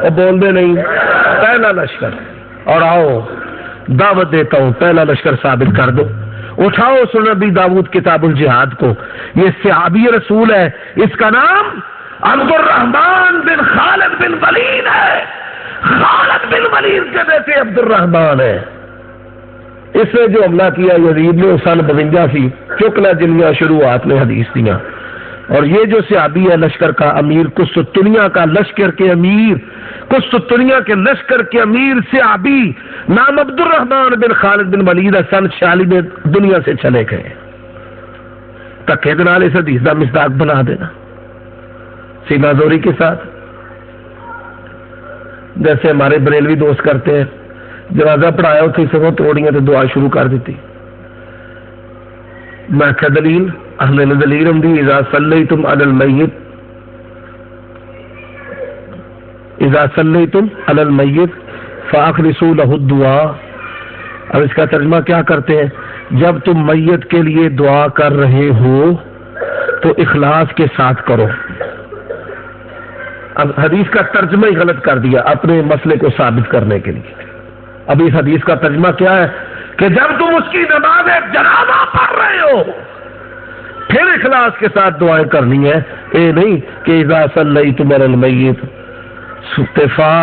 اور بول دے نہیں، پہلا لشکر۔ اور آؤ دعوت دیتا ہوں پہلا لشکر ثابت کر دو، اٹھاؤ سنن نبی داؤد کتاب الجہاد کو، یہ صحابی رسول ہے، اس کا نام عبد الرحمن بن خالد بن ولید ہے، خالد بن ولید کے بیٹے عبد الرحمن ہے۔ اس نے جو حملہ کیا یزید نے سن 52 سی، چکلا جلیاں شروعات میں حدیث دیا، اور یہ جو صحابی ہے لشکر کا امیر، قسطنطنیہ کا لشکر کے امیر، قسطنطنیہ کے لشکر کے امیر صحابی نام عبد الرحمن بن خالد بن ولید سن 46 میں دنیا سے چلے گئے۔ دھکے دے نال اس حدیث کا مصداق بنا دینا سینہ زوری کے ساتھ، جیسے ہمارے بریلوی دوست کرتے ہیں، جنازہ پڑھایا اتنی سگوں توڑیاں تو دعا شروع کر دیتی۔ میں کیا دلیل؟ اہل نے دلیل ہم دی اذا صلیتم علی المیت، اذا صلیتم علی المیت فاخلصوا له الدعاء۔ اب اس کا ترجمہ کیا کرتے ہیں؟ جب تم میت کے لیے دعا کر رہے ہو تو اخلاص کے ساتھ کرو۔ اب حدیث کا ترجمہ ہی غلط کر دیا اپنے مسئلے کو ثابت کرنے کے لیے۔ اب اس حدیث کا ترجمہ کیا ہے کہ جب تم اس کی نماز جنازہ پڑھ رہے ہو پھر اخلاص کے ساتھ دعائیں کرنی ہے، اے نہیں کہ اذا صلیتم علی المیت صفا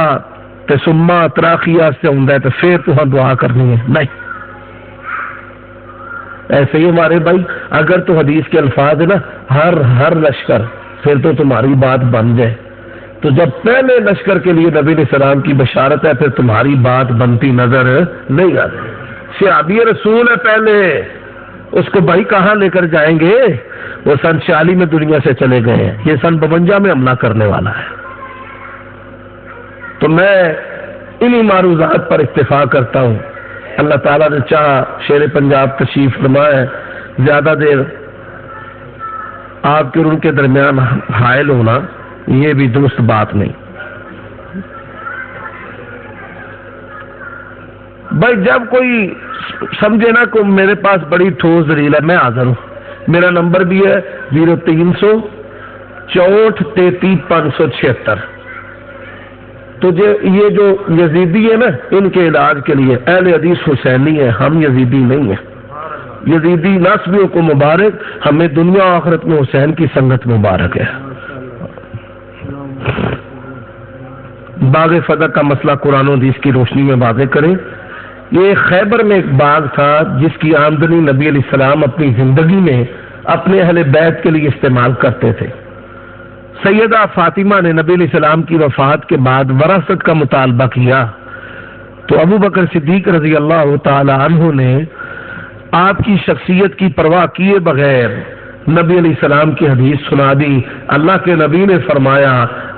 تے ثم تراخیہ سے ہوندا ہے تو پھر تو دعا کرنی ہے، نہیں۔ ایسے ہی ہمارے بھائی اگر تو حدیث کے الفاظ ہے نا ہر لشکر، پھر تو تمہاری بات بن جائے، تو جب پہلے لشکر کے لیے نبی علیہ السلام کی بشارت ہے پھر تمہاری بات بنتی نظر نہیں آتی۔ صحابی رسول ہے پہلے، اس کو بھائی کہاں لے کر جائیں گے؟ وہ سن 46 میں دنیا سے چلے گئے ہیں، یہ سن 52 میں حملہ کرنے والا ہے۔ تو میں انہی معروضات پر اکتفا کرتا ہوں۔ اللہ تعالیٰ نے چاہا شیر پنجاب تشریف فرمائے، زیادہ دیر آپ کے اور ان کے درمیان حائل ہونا یہ بھی درست بات نہیں۔ بھائی جب کوئی سمجھے نا کہ میرے پاس بڑی ٹھوس دلیل ہے، میں حاضر ہوں۔ میرا نمبر بھی ہے 0300 64 33 576۔ تو یہ جو یزیدی ہے نا ان کے علاج کے لیے اہل حدیث حسینی ہے، ہم یزیدی نہیں ہیں۔ یزیدی نسبیوں کو مبارک، ہمیں دنیا و آخرت میں حسین کی سنگت مبارک ہے۔ باغ فضا کا مسئلہ قرآن و حدیث کی روشنی میں واضح کریں یہ خیبر میں ایک باغ تھا جس کی آمدنی نبی علیہ السلام اپنی زندگی میں اپنے اہل بیت کے لیے استعمال کرتے تھے۔ سیدہ فاطمہ نے نبی علیہ السلام کی وفات کے بعد وراثت کا مطالبہ کیا تو ابو بکر صدیق رضی اللہ تعالی عنہ نے آپ کی شخصیت کی پرواہ کیے بغیر نبی علیہ السلام کی حدیث سنا دی۔ اللہ کے نبی نے فرمایا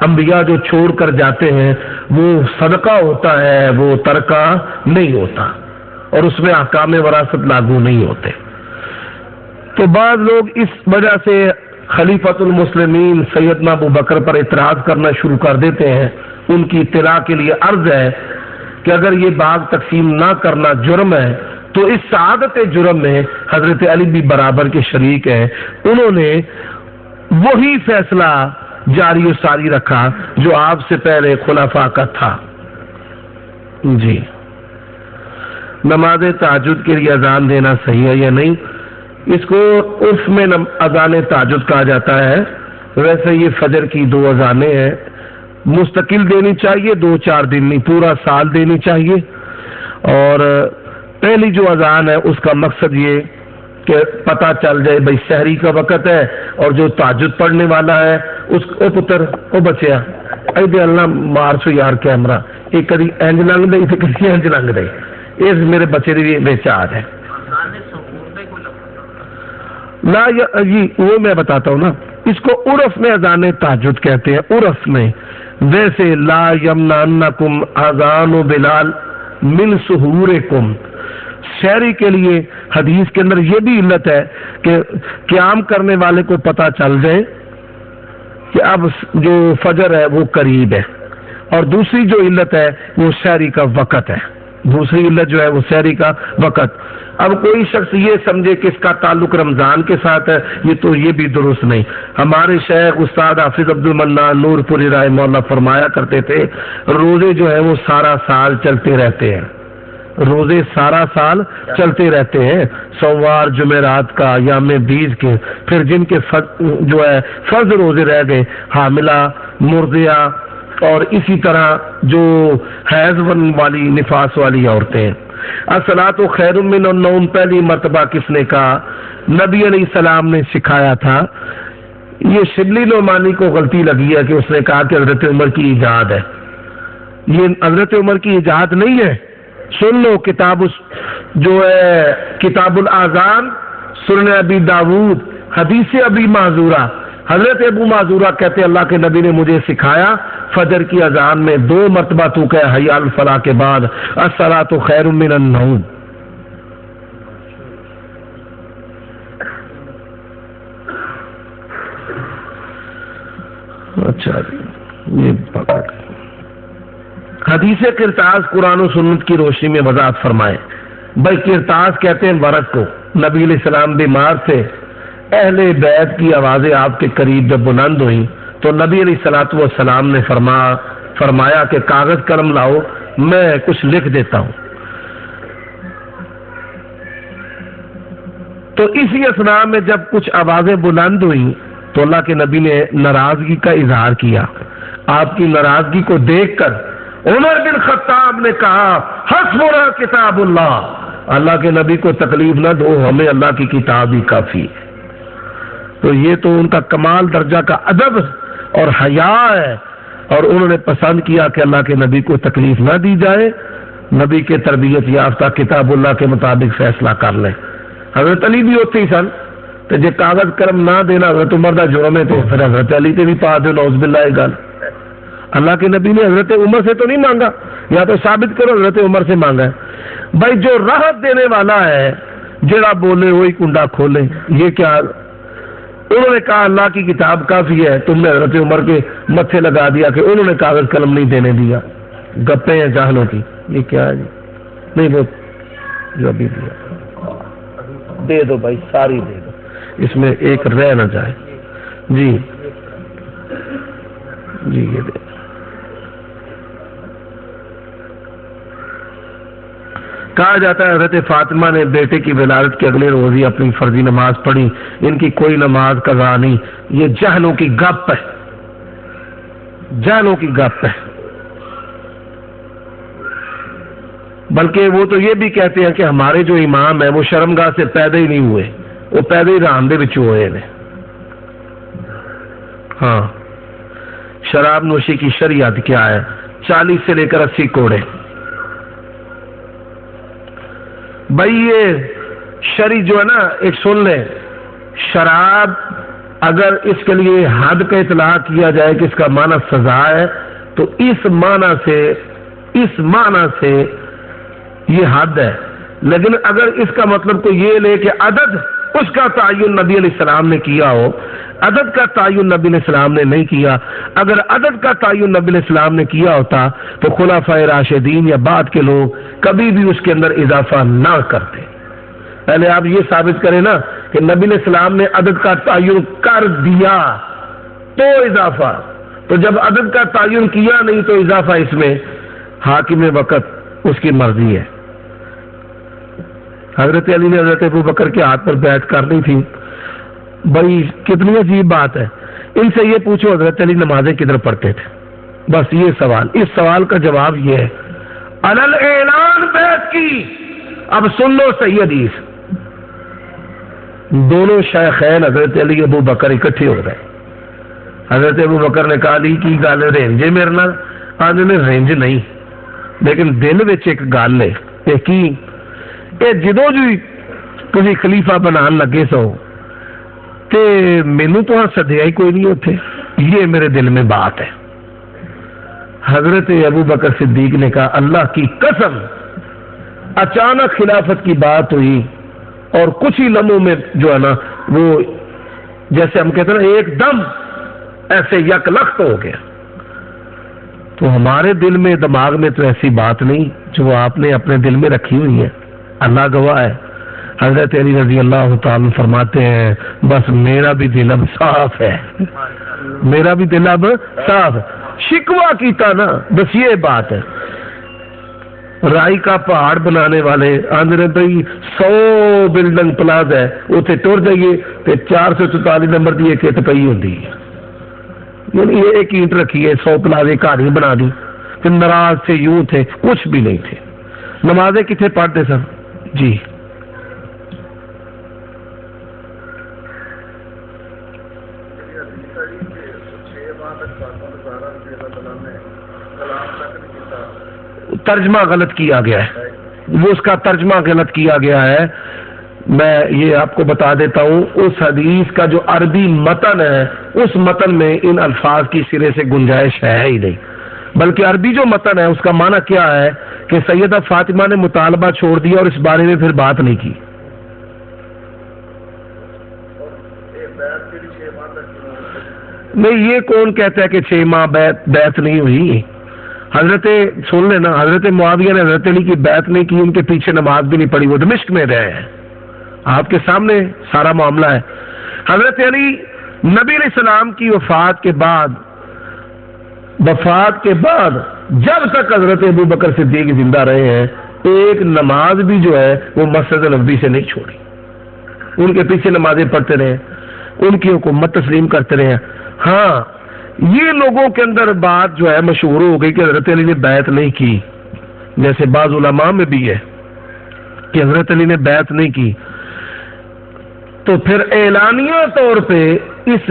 انبیاء جو چھوڑ کر جاتے ہیں وہ صدقہ ہوتا ہے، وہ ترکہ نہیں ہوتا، اور اس میں احکام وراثت لاگو نہیں ہوتے۔ تو بعض لوگ اس وجہ سے خلیفۃ المسلمین سیدنا ابو بکر پر اعتراض کرنا شروع کر دیتے ہیں۔ ان کی اطلاع کے لیے عرض ہے کہ اگر یہ باغ تقسیم نہ کرنا جرم ہے تو اس سعادت جرم میں حضرت علی بھی برابر کے شریک ہیں۔ انہوں نے وہی فیصلہ جاری و ساری رکھا جو آپ سے پہلے خلفاء کا تھا۔ جی، نماز تہجد کے لیے اذان دینا صحیح ہے یا نہیں؟ اس کو عرف میں اذان تہجد کہا جاتا ہے۔ ویسے یہ فجر کی 2 اذانیں ہیں، مستقل دینی چاہیے، 2-4 دن نہیں، پورا سال دینی چاہیے۔ اور پہلی جو اذان ہے اس کا مقصد یہ کہ پتہ چل جائے بھائی سحری کا وقت ہے، اور جو تہجد پڑھنے والا ہے اس او پتر او بچیا اے دے اللہ مار سو یار کیمرہ ایک کدی انج لنگ دے تے کدی انج لنگ دے، اس میرے بچے دی وچ آ ہے لا جی وہ میں بتاتا ہوں نا، اس کو عرف میں اذان تہجد کہتے ہیں، عرف میں۔ ویسے لا یمنعنکم اذان بلال من سحورکم، شہری کے لیے حدیث کے اندر یہ بھی علت ہے کہ قیام کرنے والے کو پتہ چل جائے کہ اب جو فجر ہے وہ قریب ہے، اور دوسری جو علت ہے وہ شہری کا وقت ہے، دوسری علت جو ہے وہ شہری کا وقت۔ اب کوئی شخص یہ سمجھے کہ اس کا تعلق رمضان کے ساتھ ہے، یہ بھی درست نہیں۔ ہمارے شیخ استاد حافظ عبد المنان نور پوری رحمہ اللہ فرمایا کرتے تھے روزے جو ہیں وہ سارا سال چلتے رہتے ہیں، روزے سارا سال چلتے رہتے ہیں، سوموار جمعرات کا یام بیز کے، پھر جن کے جو ہے فرض روزے رہ گئے، حاملہ، مرضعہ، اور اسی طرح جو حیض والی نفاس والی عورتیں۔ الصلاۃ خیر من النوم پہلی مرتبہ کس نے کہا؟ نبی علیہ السلام نے سکھایا تھا۔ یہ شبلی نعمانی کو غلطی لگی ہے کہ اس نے کہا کہ حضرت عمر کی ایجاد ہے، یہ حضرت عمر کی ایجاد نہیں ہے۔ سن لو کتاب جو ہے کتاب الاذان سنن ابی داود حدیث ابی معذورہ، حضرت ابو معذورہ کہتے اللہ کے نبی نے مجھے سکھایا فجر کی اذان میں 2 مرتبہ تو کہ حی علی الفلاح کے بعد الصلاۃ خیر من النوم۔ اچھا یہ حدیث کرتاز قرآن و سنت کی روشنی میں وضاحت فرمائے۔ بھائی کرتاز کہتے ہیں ورق کو۔ نبی علیہ السلام بیمار تھے، اہل بیت کی آوازیں آپ کے قریب جب بلند ہوئیں تو نبی علیہ الصلوۃ والسلام نے فرمایا کہ کاغذ قلم لاؤ، میں کچھ لکھ دیتا ہوں۔ تو اسی اثناء میں جب کچھ آوازیں بلند ہوئیں تو اللہ کے نبی نے ناراضگی کا اظہار کیا۔ آپ کی ناراضگی کو دیکھ کر عمر بن خطاب نے کہا حسبنا کتاب اللہ، اللہ کے نبی کو تکلیف نہ دو، ہمیں اللہ کی کتاب ہی کافی۔ تو یہ تو ان کا کمال درجہ کا ادب اور حیا ہے، اور انہوں نے پسند کیا کہ اللہ کے نبی کو تکلیف نہ دی جائے، نبی کے تربیت یافتہ کتاب اللہ کے مطابق فیصلہ کر لیں۔ حضرت علی بھی ہوتی سن تو جے کاغذ قلم نہ دینا حضرت عمر دا جرم ہے، تو پھر حضرت علی تے بھی پا دو نعوذ باللہ یہ گل۔ اللہ کے نبی نے حضرت عمر سے تو نہیں مانگا، یا تو ثابت کرو حضرت عمر سے مانگا ہے۔ بھائی جو راحت دینے والا ہے جڑا بولے وہی کنڈا کھولے، یہ کیا؟ انہوں نے کہا اللہ کی کتاب کافی ہے، تم نے حضرت عمر کے متھے لگا دیا کہ انہوں نے کاغذ قلم نہیں دینے دیا۔ گپیں ہیں جاہلوں کی، یہ کیا ہے جی؟ نہیں وہ جو ابھی دیا دے دو بھائی، ساری دے دو، اس میں ایک رہ نہ جائے۔ جی جی یہ دے۔ کہا جاتا ہے حضرت فاطمہ نے بیٹے کی ولادت کے اگلے روز ہی اپنی فرضی نماز پڑھی، ان کی کوئی نماز قضا نہیں۔ یہ جہلوں کی گپ ہے، جہلوں کی گپ ہے۔ بلکہ وہ تو یہ بھی کہتے ہیں کہ ہمارے جو امام ہیں وہ شرمگاہ سے پیدا ہی نہیں ہوئے، وہ پیدا ہی ران دے وچ ہوئے نے۔ ہاں، شراب نوشی کی شریعت کیا ہے؟ 40 سے لے کر 80 کوڑے۔ بھائی یہ شرع جو ہے نا، ایک سن لیں، شراب اگر اس کے لیے حد کا اطلاق کیا جائے کہ اس کا معنی سزا ہے، تو اس معنی سے یہ حد ہے، لیکن اگر اس کا مطلب کو یہ لے کہ عدد، اس کا تعین نبی علیہ السلام نے کیا ہو، عدد کا تعین نبی علیہ السلام نے نہیں کیا۔ اگر عدد کا تعین نبی علیہ السلام نے کیا ہوتا تو خلفائے راشدین یا بعد کے لوگ کبھی بھی اس کے اندر اضافہ نہ کرتے۔ پہلے آپ یہ ثابت کریں نا کہ نبی علیہ السلام نے عدد کا تعین کر دیا تو اضافہ، تو جب عدد کا تعین کیا نہیں تو اضافہ اس میں حاکم وقت اس کی مرضی ہے۔ حضرت علی نے حضرت ابوبکر کے ہاتھ پر بیعت کرنی تھی۔ بھائی کتنی عجیب بات ہے، ان سے یہ پوچھو حضرت علی نمازیں کدھر پڑھتے تھے، بس یہ سوال، اس سوال کا جواب یہ ہے، علل اعلان بیعت کی۔ اب سن لو صحیح حدیث، دونوں شیخین حضرت علی ابوبکر اکٹھے ہو گئے۔ حضرت ابوبکر نے کہا علی کی گل رینجے میرے نال، آدھے نے رینج نہیں، لیکن دل وچ ایک گل ہے کہ کی اے جدوں جی تسی خلیفہ بنان لگے سو تے مینوں تو سدیا ہی کوئی نہیں اوتھے، یہ میرے دل میں بات ہے۔ حضرت ابوبکر صدیق نے کہا اللہ کی قسم، اچانک خلافت کی بات ہوئی اور کچھ ہی لمحوں میں جو ہے نا وہ جیسے ہم کہتے ہیں نا ایک دم ایسے یک لخت ہو گیا۔ تو ہمارے دل میں دماغ میں تو ایسی بات نہیں جو آپ نے اپنے دل میں رکھی ہوئی ہے، اللہ گواہ ہے۔ حضرت علی رضی اللہ تعالیٰ فرماتے ہیں بس میرا بھی دل اب صاف ہے، میرا بھی دل اب صاف ہے۔ شکوہ کیتا نا، بس یہ بات ہے۔ رائی کا پہاڑ بنانے والے آندھے بھائی 100 بلڈنگ پلاز ہے اتنے ٹر جائیے تو 444 نمبر کی ایک اٹ پی ہوتی ہے، یعنی یہ ایک اینٹ رکھی ہے 100 پلازے کہانی بنا دی، پھر ناراض تھے، یوں تھے، کچھ بھی نہیں تھے۔ نمازیں کتنے پڑھتے سر جی؟ ترجمہ غلط کیا گیا ہے، وہ اس کا ترجمہ غلط کیا گیا ہے۔ میں یہ آپ کو بتا دیتا ہوں، اس حدیث کا جو عربی متن ہے اس متن میں ان الفاظ کی سرے سے گنجائش ہے ہی نہیں، بلکہ عربی جو متن ہے اس کا معنی کیا ہے کہ سیدہ فاطمہ نے مطالبہ چھوڑ دیا اور اس بارے میں پھر بات نہیں کی۔ نہیں، یہ کون کہتا ہے کہ 6 ماہ بیعت نہیں ہوئی؟ حضرت سن لینا، حضرت معاویہ نے حضرت علی کی بیعت نہیں کی، ان کے پیچھے نماز بھی نہیں پڑھی، وہ دمشق میں رہے ہیں، آپ کے سامنے سارا معاملہ ہے۔ حضرت علی نبی علیہ السلام کی وفات کے بعد جب تک حضرت ابوبکر صدیق زندہ رہے ہیں ایک نماز بھی جو ہے وہ مسجد نبوی سے نہیں چھوڑی، ان کے پیچھے نمازیں پڑھتے رہے، ان کی حکومت تسلیم کرتے رہے۔ ہاں، یہ لوگوں کے اندر بات جو ہے مشہور ہو گئی کہ حضرت علی نے بیعت نہیں کی، جیسے بعض علماء میں بھی ہے کہ حضرت علی نے بیعت نہیں کی، تو پھر اعلانیہ طور پہ اس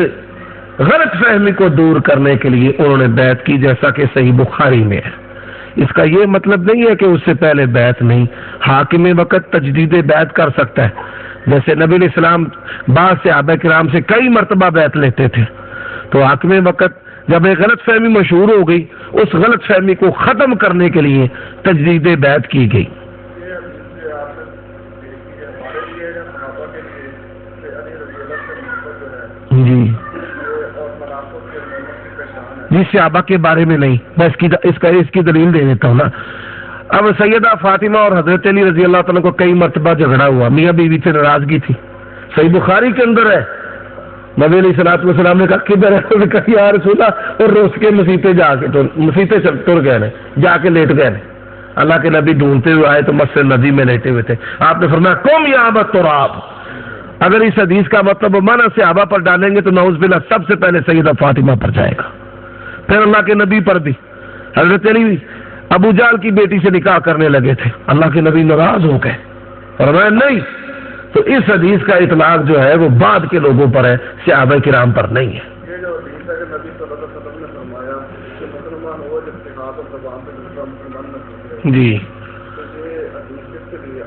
غلط فہمی کو دور کرنے کے لیے انہوں نے بیعت کی، جیسا کہ صحیح بخاری میں ہے۔ اس کا یہ مطلب نہیں ہے کہ اس سے پہلے بیعت نہیں، حاکم وقت تجدید بیعت کر سکتا ہے، جیسے نبی علیہ السلام بعض صحابہ کرام سے کئی مرتبہ بیعت لیتے تھے، تو حاکم وقت جب ایک غلط فہمی مشہور ہو گئی اس غلط فہمی کو ختم کرنے کے لیے تجدید بیعت کی گئی۔ جی جی، صحابہ کے بارے میں نہیں، میں اس کی دلیل دے دیتا ہوں نا۔ اب سیدہ فاطمہ اور حضرت علی رضی اللہ تعالیٰ کو کئی مرتبہ جھگڑا ہوا، میاں بیوی سے ناراضگی تھی، صحیح بخاری کے اندر ہے۔ نبی علیہ الصلوۃ والسلام نے کہا کدھر ہے؟ یا رسول اللہ، اور روز کے مسیطے سے ٹر گئے، جا کے لیٹ گئے۔ اللہ کے نبی ڈھونڈتے ہوئے آئے تو مسجد نبی میں لیٹے ہوئے تھے، آپ نے فرمایا قم یا ابا تراب۔ اگر اس حدیث کا مطلب مانا صحابہ پر ڈالیں گے تو نعوذ باللہ سب سے پہلے سیدہ فاطمہ پر جائے گا، پھر اللہ کے نبی پر بھی۔ حضرت علی ابو جال کی بیٹی سے نکاح کرنے لگے تھے، اللہ کے نبی ناراض ہو گئے، فرمایا نہیں۔ تو اس حدیث کا اطلاق جو ہے وہ بعد کے لوگوں پر ہے، صحابہ کرام پر نہیں ہے۔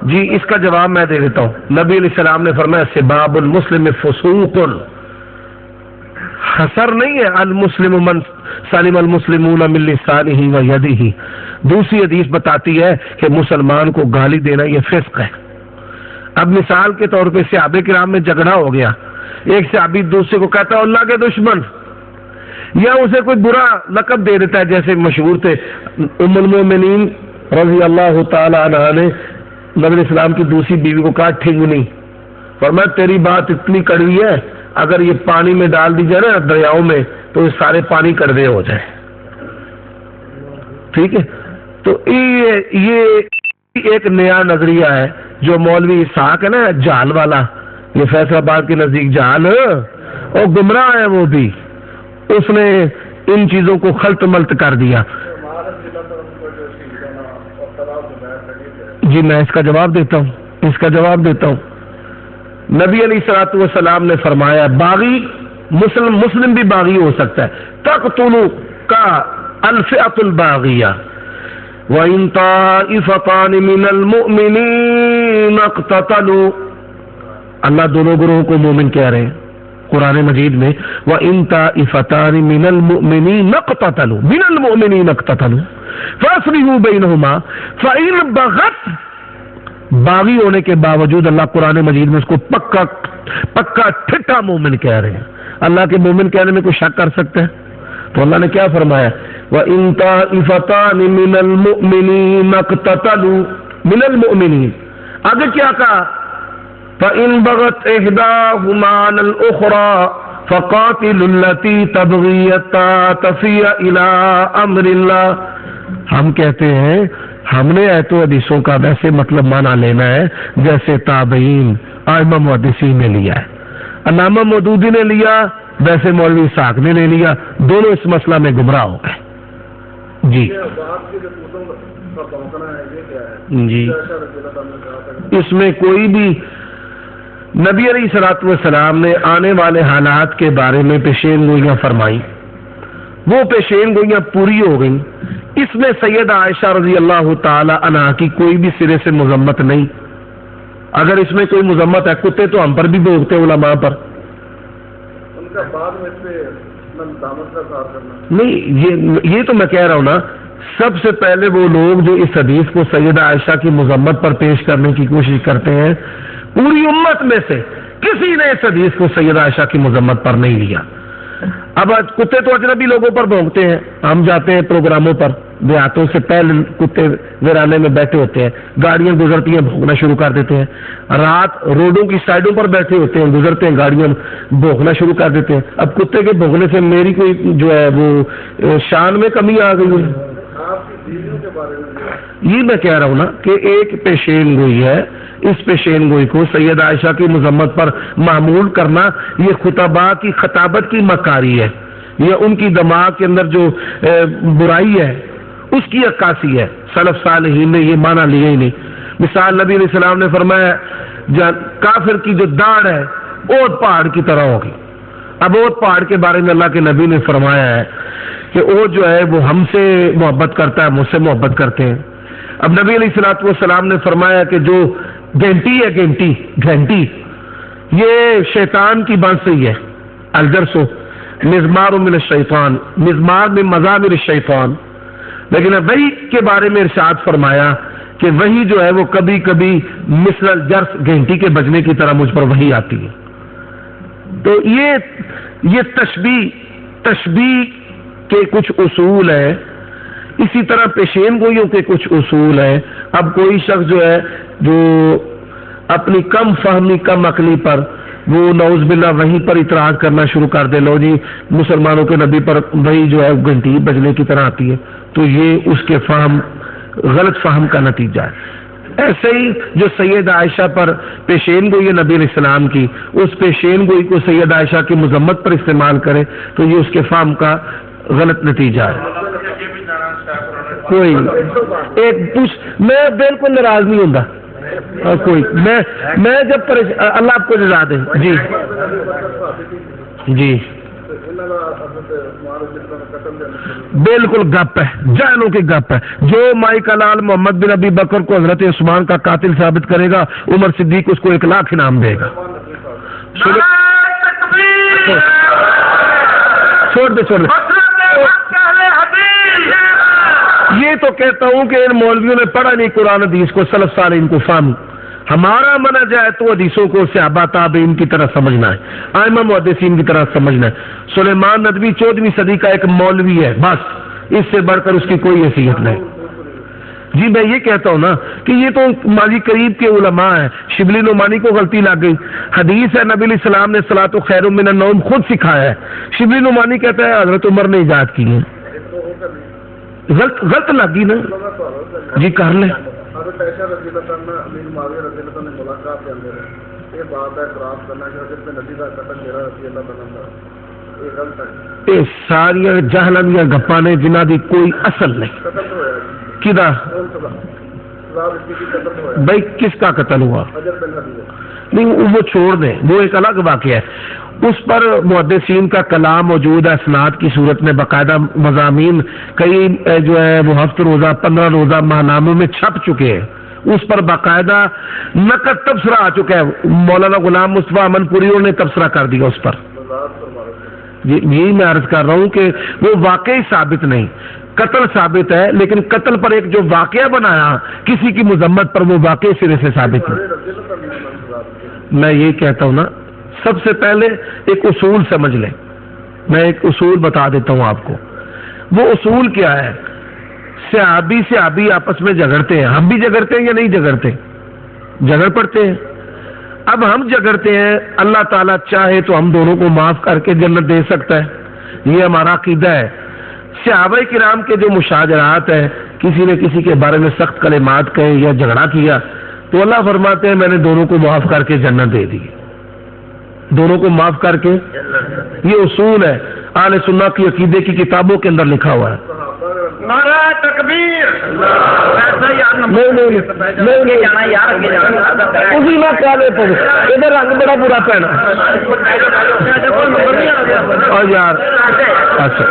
جی اس کا جواب میں دے دیتا ہوں۔ نبی علیہ السلام نے فرمایا سباب المسلم فسوق، حصر نہیں ہے المسلم من سلم المسلمون من لسانہ و یدہ۔ دوسری حدیث بتاتی ہے کہ مسلمان کو گالی دینا یہ فسق ہے۔ اب مثال کے طور پہ صحابہ کرام میں جھگڑا ہو گیا، ایک صحابی دوسرے کو کہتا ہے اللہ کے دشمن، یا اسے کوئی برا لقب دے دیتا ہے، جیسے مشہور تھے ام المومنین رضی اللہ تعالی عنہا نے نبی علیہ السلام کی دوسری بیوی کو کہا ٹھنگنی، فرمایا تیری بات اتنی کڑوی ہے، اگر یہ پانی میں ڈال دی جائے نا دریاؤں میں تو یہ سارے پانی کڑوے ہو جائیں۔ ٹھیک ہے، تو یہ ایک نیا نظریہ ہے جو مولوی اسحاق ہے نا جال والا، یہ فیصل آباد کے نزدیک جال، اور گمراہ ہے وہ بھی، اس نے ان چیزوں کو خلط ملط کر دیا۔ جی میں اس کا جواب دیتا ہوں، نبی علیہ الصلوۃ والسلام نے فرمایا باغی مسلم بھی باغی ہو سکتا ہے، تقتل کا الفئۃ الباغیہ وَإِن طَائِفَتَانِ مِنَ الْمُؤْمِنِينَ اقْتَتَلُوا، اللہ دونوں گروہوں کو مومن کہہ رہے ہیں قرآن مجید میں، وَإِن طَائِفَتَانِ مِنَ الْمُؤْمِنِينَ اقْتَتَلُوا مِنَ الْمُؤْمِنِينَ اقْتَتَلُوا فَأَصْلِحُوا بَيْنَهُمَا فَإِن بَغَتْ، باغی ہونے کے باوجود اللہ قرآن مجید میں اس کو پکا ٹھٹا مومن کہہ رہے ہیں۔ اللہ کے مومن کہنے میں کوئی شک کر سکتے ہیں؟ تو اللہ نے کیا فرمایا وَإِن طَائِفَتَانِ مِنَ الْمُؤْمِنِينَ اقْتَتَلُوا مِنَ الْمُؤْمِنِينَ، آگے کیا کہا فَإِن بَغَتْ إِحْدَاهُمَا عَلَى الْأُخْرَى فَقَاتِلُوا الَّتِي تَبْغِي حَتَّىٰ تَفِيَ إِلَىٰ أَمْرِ اللَّهِ۔ ہم کہتے ہیں ہم نے آیت و حدیثوں کا ویسے مطلب معنی لینا ہے جیسے تابعین ائمہ محدثین نے لیا ہے، علامہ مودودی نے لیا، ویسے مولوی اسحاق نے لے لیا، دونوں اس مسئلہ میں گمراہ ہو گئے۔ جی اس میں کوئی بھی نبی علیہ الصلوۃ والسلام نے آنے والے حالات کے بارے میں پیشین گوئیاں فرمائی، وہ پیشین گوئیاں پوری ہو گئیں۔ اس میں سیدہ عائشہ رضی اللہ تعالی عنہا کی کوئی بھی سرے سے مذمت نہیں۔ اگر اس میں کوئی مذمت ہے، کتے تو ہم پر بھی بھونکتے علماء پر، ان کا بعد میں نہیں، یہ تو میں کہہ رہا ہوں نا، سب سے پہلے وہ لوگ جو اس حدیث کو سیدہ عائشہ کی مذمت پر پیش کرنے کی کوشش کرتے ہیں، پوری امت میں سے کسی نے اس حدیث کو سیدہ عائشہ کی مذمت پر نہیں لیا۔ اب کتے تو اجنبی لوگوں پر بھونکتے ہیں، ہم جاتے ہیں پروگراموں پر، دیہاتوں سے پہلے کتے ویرانے میں بیٹھے ہوتے ہیں، گاڑیاں گزرتی ہیں بھونکنا شروع کر دیتے ہیں، رات روڈوں کی سائڈوں پر بیٹھے ہوتے ہیں، گزرتے ہیں گاڑیاں بھونکنا شروع کر دیتے ہیں۔ اب کتے کے بھونکنے سے میری کوئی جو ہے وہ شان میں کمی آ گئی ہے؟ یہ میں کہہ رہا ہوں نا کہ ایک پیشین گوئی ہے، اس پیشین گوئی کو سید عائشہ کی مذمت پر معمول کرنا یہ خطباء کی خطابت کی مکاری ہے، یہ ان کی دماغ کے اندر جو برائی ہے اس کی عکاسی ہے۔ سلف صالحین نے یہ معنی لیا ہی نہیں۔ مثال نبی علیہ السلام نے فرمایا کافر کی جو داڑھ ہے اوت پہاڑ کی طرح ہوگی۔ اب اوت پہاڑ کے بارے میں اللہ کے نبی نے فرمایا ہے کہ وہ جو ہے وہ ہم سے محبت کرتا ہے، مجھ سے محبت کرتے ہیں۔ اب نبی علیہ الصلوۃ والسلام نے فرمایا کہ جو گھنٹی ہے، گھنٹی یہ شیطان کی بانسری ہے، الجرس مزمار من الشیطان، مزمار میں مزامر الشیطان۔ لیکن وحی کے بارے میں ارشاد فرمایا کہ وحی جو ہے وہ کبھی کبھی مثل الجرس، گھنٹی کے بجنے کی طرح مجھ پر وحی آتی ہے۔ تو یہ تشبیہ کے کچھ اصول ہیں، اسی طرح پیشین گوئیوں کے کچھ اصول ہیں۔ اب کوئی شخص جو ہے جو اپنی کم فہمی کم عقلی پر وہ نعوذ باللہ وہیں پر اعتراض کرنا شروع کر دے، لو جی مسلمانوں کے نبی پر وہی جو ہے گھنٹی بجنے کی طرح آتی ہے، تو یہ اس کے غلط فہم کا نتیجہ ہے۔ ایسے ہی جو سید عائشہ پر پیشین گوئی ہے نبی علیہ السلام کی، اس پیشین گوئی کو سید عائشہ کی مذمت پر استعمال کرے تو یہ اس کے فہم کا غلط نتیجہ ہے۔ کوئی ایک پوچھ میں بالکل ناراض نہیں ہوں کوئی میں جب اللہ آپ کو جزا دے جی جی بالکل گپ ہے جہلوں کی گپ ہے جو مائی کا لال محمد بن ابی بکر کو حضرت عثمان کا قاتل ثابت کرے گا عمر صدیق اس کو 1,00,000 انعام دے گا چھوڑ دے یہ تو کہتا ہوں کہ ان مولویوں نے پڑھا نہیں قرآن حدیث کو سلف صالحین کو فہمی ہمارا منہج جائے تو حدیثوں کو صحابہ تابعین کی طرح سمجھنا ہے ائمہ محدثین کی طرح سمجھنا ہے سلیمان ندوی 14ویں صدی کا ایک مولوی ہے بس اس سے بڑھ کر اس کی کوئی حیثیت نہیں جی میں یہ کہتا ہوں نا کہ یہ تو ماضی قریب کے علماء ہیں شبلی نعمانی کو غلطی لگ گئی حدیث ہے نبی علیہ السلام نے صلاۃ خیر من النوم خود سکھایا ہے شبلی نعمانی کہتا ہے حضرت عمر نے ایجاد کی ہے غلط لگی نا جی کر لیں ساریا جہلانیاں گپاں نے جنہ دی کوئی اصل نہیں کدا بھائی کس کا قتل ہوا نہیں وہ چھوڑ دیں وہ ایک الگ واقعہ ہے اس پر محدثین کا کلام موجود ہے اسناد کی صورت میں باقاعدہ مضامین کئی جو ہے وہ ہفت روزہ 15 روزہ ماہناموں میں چھپ چکے ہیں اس پر باقاعدہ نقد تبصرہ آ چکا ہے مولانا غلام مصطفیٰ امن پوری نے تبصرہ کر دیا اس پر یہی میں عرض کر رہا ہوں کہ وہ واقعی ثابت نہیں قتل ثابت ہے لیکن قتل پر ایک جو واقعہ بنایا کسی کی مذمت پر وہ واقعی سرے سے ثابت نہیں میں یہی کہتا ہوں نا سب سے پہلے ایک اصول سمجھ لیں میں ایک اصول بتا دیتا ہوں آپ کو وہ اصول کیا ہے صحابی آپس میں جھگڑتے ہیں ہم بھی جھگڑتے ہیں یا نہیں جھگڑتے جھگڑ پڑتے ہیں اب ہم جھگڑتے ہیں اللہ تعالیٰ چاہے تو ہم دونوں کو معاف کر کے جنت دے سکتا ہے یہ ہمارا عقیدہ ہے صحابہ کرام کے جو مشاجرات ہیں کسی نے کسی کے بارے میں سخت کلمات کہے یا جھگڑا کیا تو اللہ فرماتے ہیں میں نے دونوں کو معاف کر کے جنت دے دی دونوں کو معاف کر کے یہ اصول ہے اہل سنت کی عقیدے کی کتابوں کے اندر لکھا ہوا ہے نعرہ تکبیر اسی میں کیا لے پاؤں ادھر رنگ بڑا برا پہنا اور یار اچھا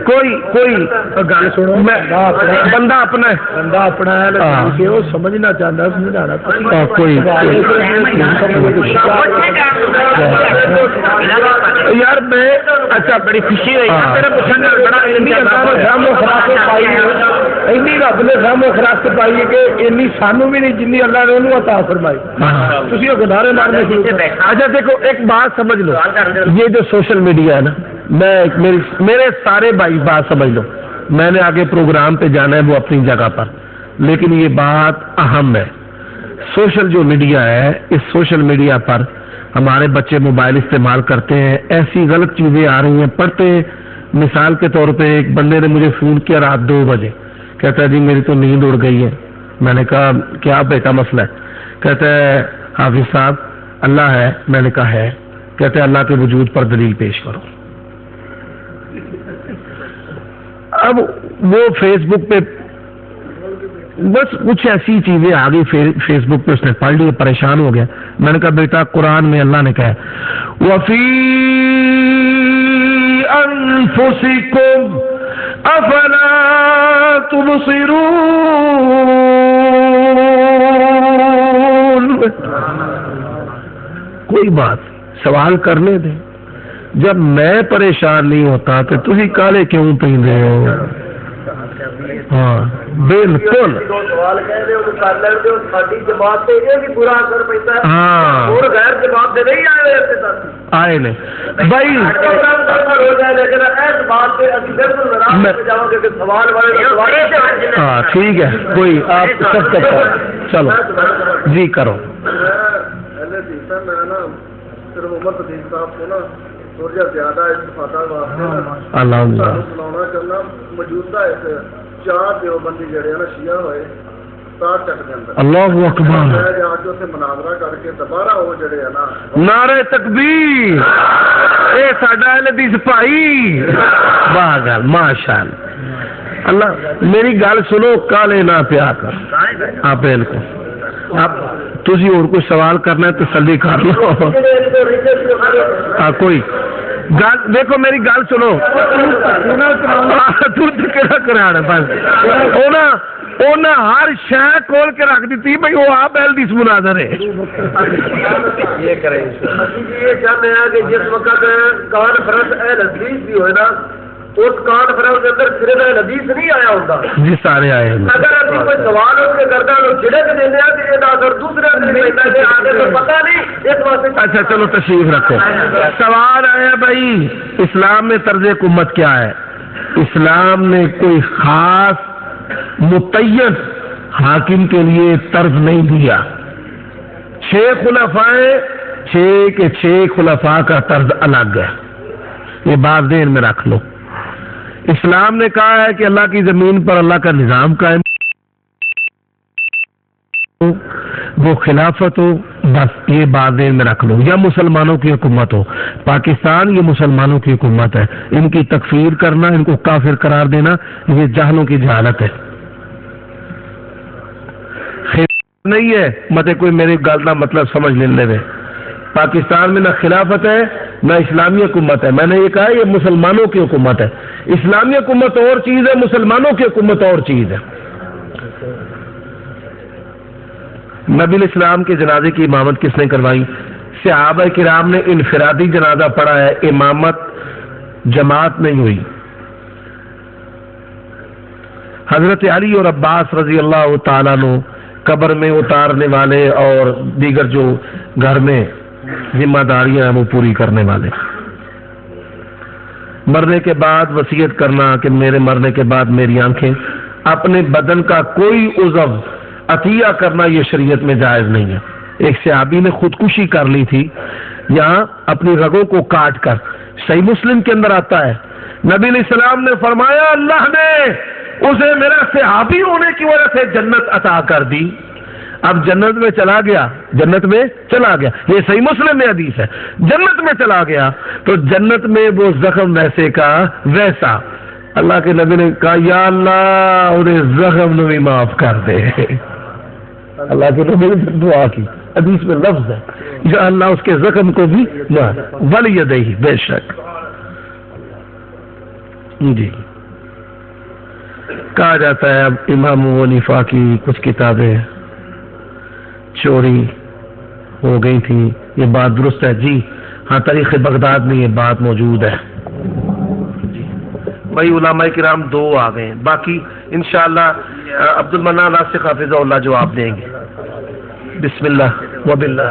کوئی گل سنو بندہ اپنا ہے وہ سمجھنا چاہتا سمجھانا کوئی یار میں اچھا بڑی خوشی ہوئی رب نے سامنے خراست پائی کہ اینی سانو بھی نہیں جنی اللہ نے انہوں عطا فرمائی تسی گدارے مارنے اچھا دیکھو ایک بات سمجھ لو یہ جو سوشل میڈیا ہے نا میں میرے سارے بھائی بات سمجھ لو میں نے آگے پروگرام پہ جانا ہے وہ اپنی جگہ پر لیکن یہ بات اہم ہے سوشل جو میڈیا ہے اس سوشل میڈیا پر ہمارے بچے موبائل استعمال کرتے ہیں ایسی غلط چیزیں آ رہی ہیں پڑھتے ہیں مثال کے طور پہ ایک بندے نے مجھے فون کیا رات 2 بجے کہتا ہے جی میری تو نیند اڑ گئی ہے میں نے کہا کیا بیٹا مسئلہ ہے کہتا ہے حافظ صاحب اللہ ہے میں نے کہا ہے کہتے ہیں اللہ کے وجود پر دلیل پیش کرو اب وہ فیس بک پہ بس کچھ ایسی چیزیں آ گئی فیس بک پہ اس نے پڑھ لی پریشان ہو گیا میں نے کہا بیٹا قرآن میں اللہ نے کہا وَفِي أَنفُسِكُمْ أَفَلَا تُبْصِرُونَ کوئی بات سوال کرنے دیں جب میں پریشان نہیں ہوتا تو تھی کالے کیوں پہن رہے ہو ہاں بالکل ہاں آئے نے بھائی ہاں ٹھیک ہے کوئی آپ سب کرو چلو جی کرو موجودہ 4 دیوبندی جڑے نا شیعہ ہوئے اللہ اکبر، نعرہ تکبیر، اے ساڈا اہل حدیث بھائی، واہ گل ماشاءاللہ۔ اللہ میری گل سنو، کالے نہ پیا کر آپ بالکل۔ اب تسی اور کوئی سوال کرنا ہے تسلی کر لو۔ کوئی گل دیکھو، میری گل سنو، ہر شہ کھول کے رکھ دیتی بھائی وہ آپ اہل حدیث مناظر ہے۔ یہ کریں یہ چاہتے ہیں کہ جس وقت کانفرنس اہل حدیث بھی ہوئے نا، اس کانفرنس کے اندر صرف اہل حدیث نہیں آیا ہوتا جی، سارے آئے ہیں۔ اگر ابھی کوئی سوال اس کے کرتا ہے تو چھڑک دینے ہیں کہ یہ اثر دوسرے دن لیتا ہے، آگے تو پتہ نہیں اس واسطے۔ اچھا چلو تشریف رکھو۔ سوال آیا بھائی اسلام میں طرز حکومت کیا ہے؟ اسلام نے کوئی خاص متعین حاکم کے لیے طرز نہیں دیا۔ 6 خلفاء، 6 خلفاء کا طرز الگ ہے، یہ بات ذہن میں رکھ لو۔ اسلام نے کہا ہے کہ اللہ کی زمین پر اللہ کا نظام قائم، وہ خلافت ہو، بس یہ بات ذہن میں رکھ لو، یا مسلمانوں کی حکومت ہو۔ پاکستان یہ مسلمانوں کی حکومت ہے، ان کی تکفیر کرنا، ان کو کافر قرار دینا، یہ جہلوں کی جہالت ہے، نہیں ہے۔ مت کوئی میری گل کا مطلب سمجھ لینے میں، پاکستان میں نہ خلافت ہے نہ اسلامی حکومت ہے۔ میں نے یہ کہا یہ مسلمانوں کی حکومت ہے، اسلامی حکومت اور چیز ہے، مسلمانوں کی حکومت اور چیز ہے۔ نبی علیہ السلام کے جنازے کی امامت کس نے کروائی؟ صحابہ کرام نے انفرادی جنازہ پڑھا ہے، امامت جماعت نہیں ہوئی۔ حضرت علی اور عباس رضی اللہ تعالیٰ عنہ قبر میں اتارنے والے اور دیگر جو گھر میں ذمہ داریاں ہیں وہ پوری کرنے والے۔ مرنے کے بعد وصیت کرنا کہ میرے مرنے کے بعد میری آنکھیں، اپنے بدن کا کوئی عضو عطیہ کرنا یہ شریعت میں جائز نہیں ہے۔ ایک صحابی نے خودکشی کر لی تھی یہاں اپنی رگوں کو کاٹ کر، صحیح مسلم کے اندر آتا ہے، نبی علیہ السلام نے فرمایا اللہ نے اسے میرا صحابی ہونے کی وجہ سے جنت عطا کر دی۔ اب جنت میں چلا گیا، جنت میں چلا گیا، یہ صحیح مسلم میں حدیث ہے، جنت میں چلا گیا تو جنت میں وہ زخم ویسے کا ویسا۔ اللہ کے نبی نے کہا یا اللہ انہیں زخم نو بھی معاف کر دے۔ اللہ کے نبی نے دعا کی، حدیث میں لفظ ہے یا اللہ اس کے زخم کو بھی ولیدیہ، بے شک جی۔ کہا جاتا ہے اب امام ابو حنیفہ کی کچھ کتابیں چوری ہو گئی تھی، یہ بات درست ہے جی ہاں، تاریخ بغداد میں یہ بات موجود ہے جی۔ بھائی علماء کرام 2 آ گئے ہیں، باقی انشاءاللہ عبد المنان راسخ حافظہ اللہ جواب دیں گے۔ بسم اللہ وباللہ۔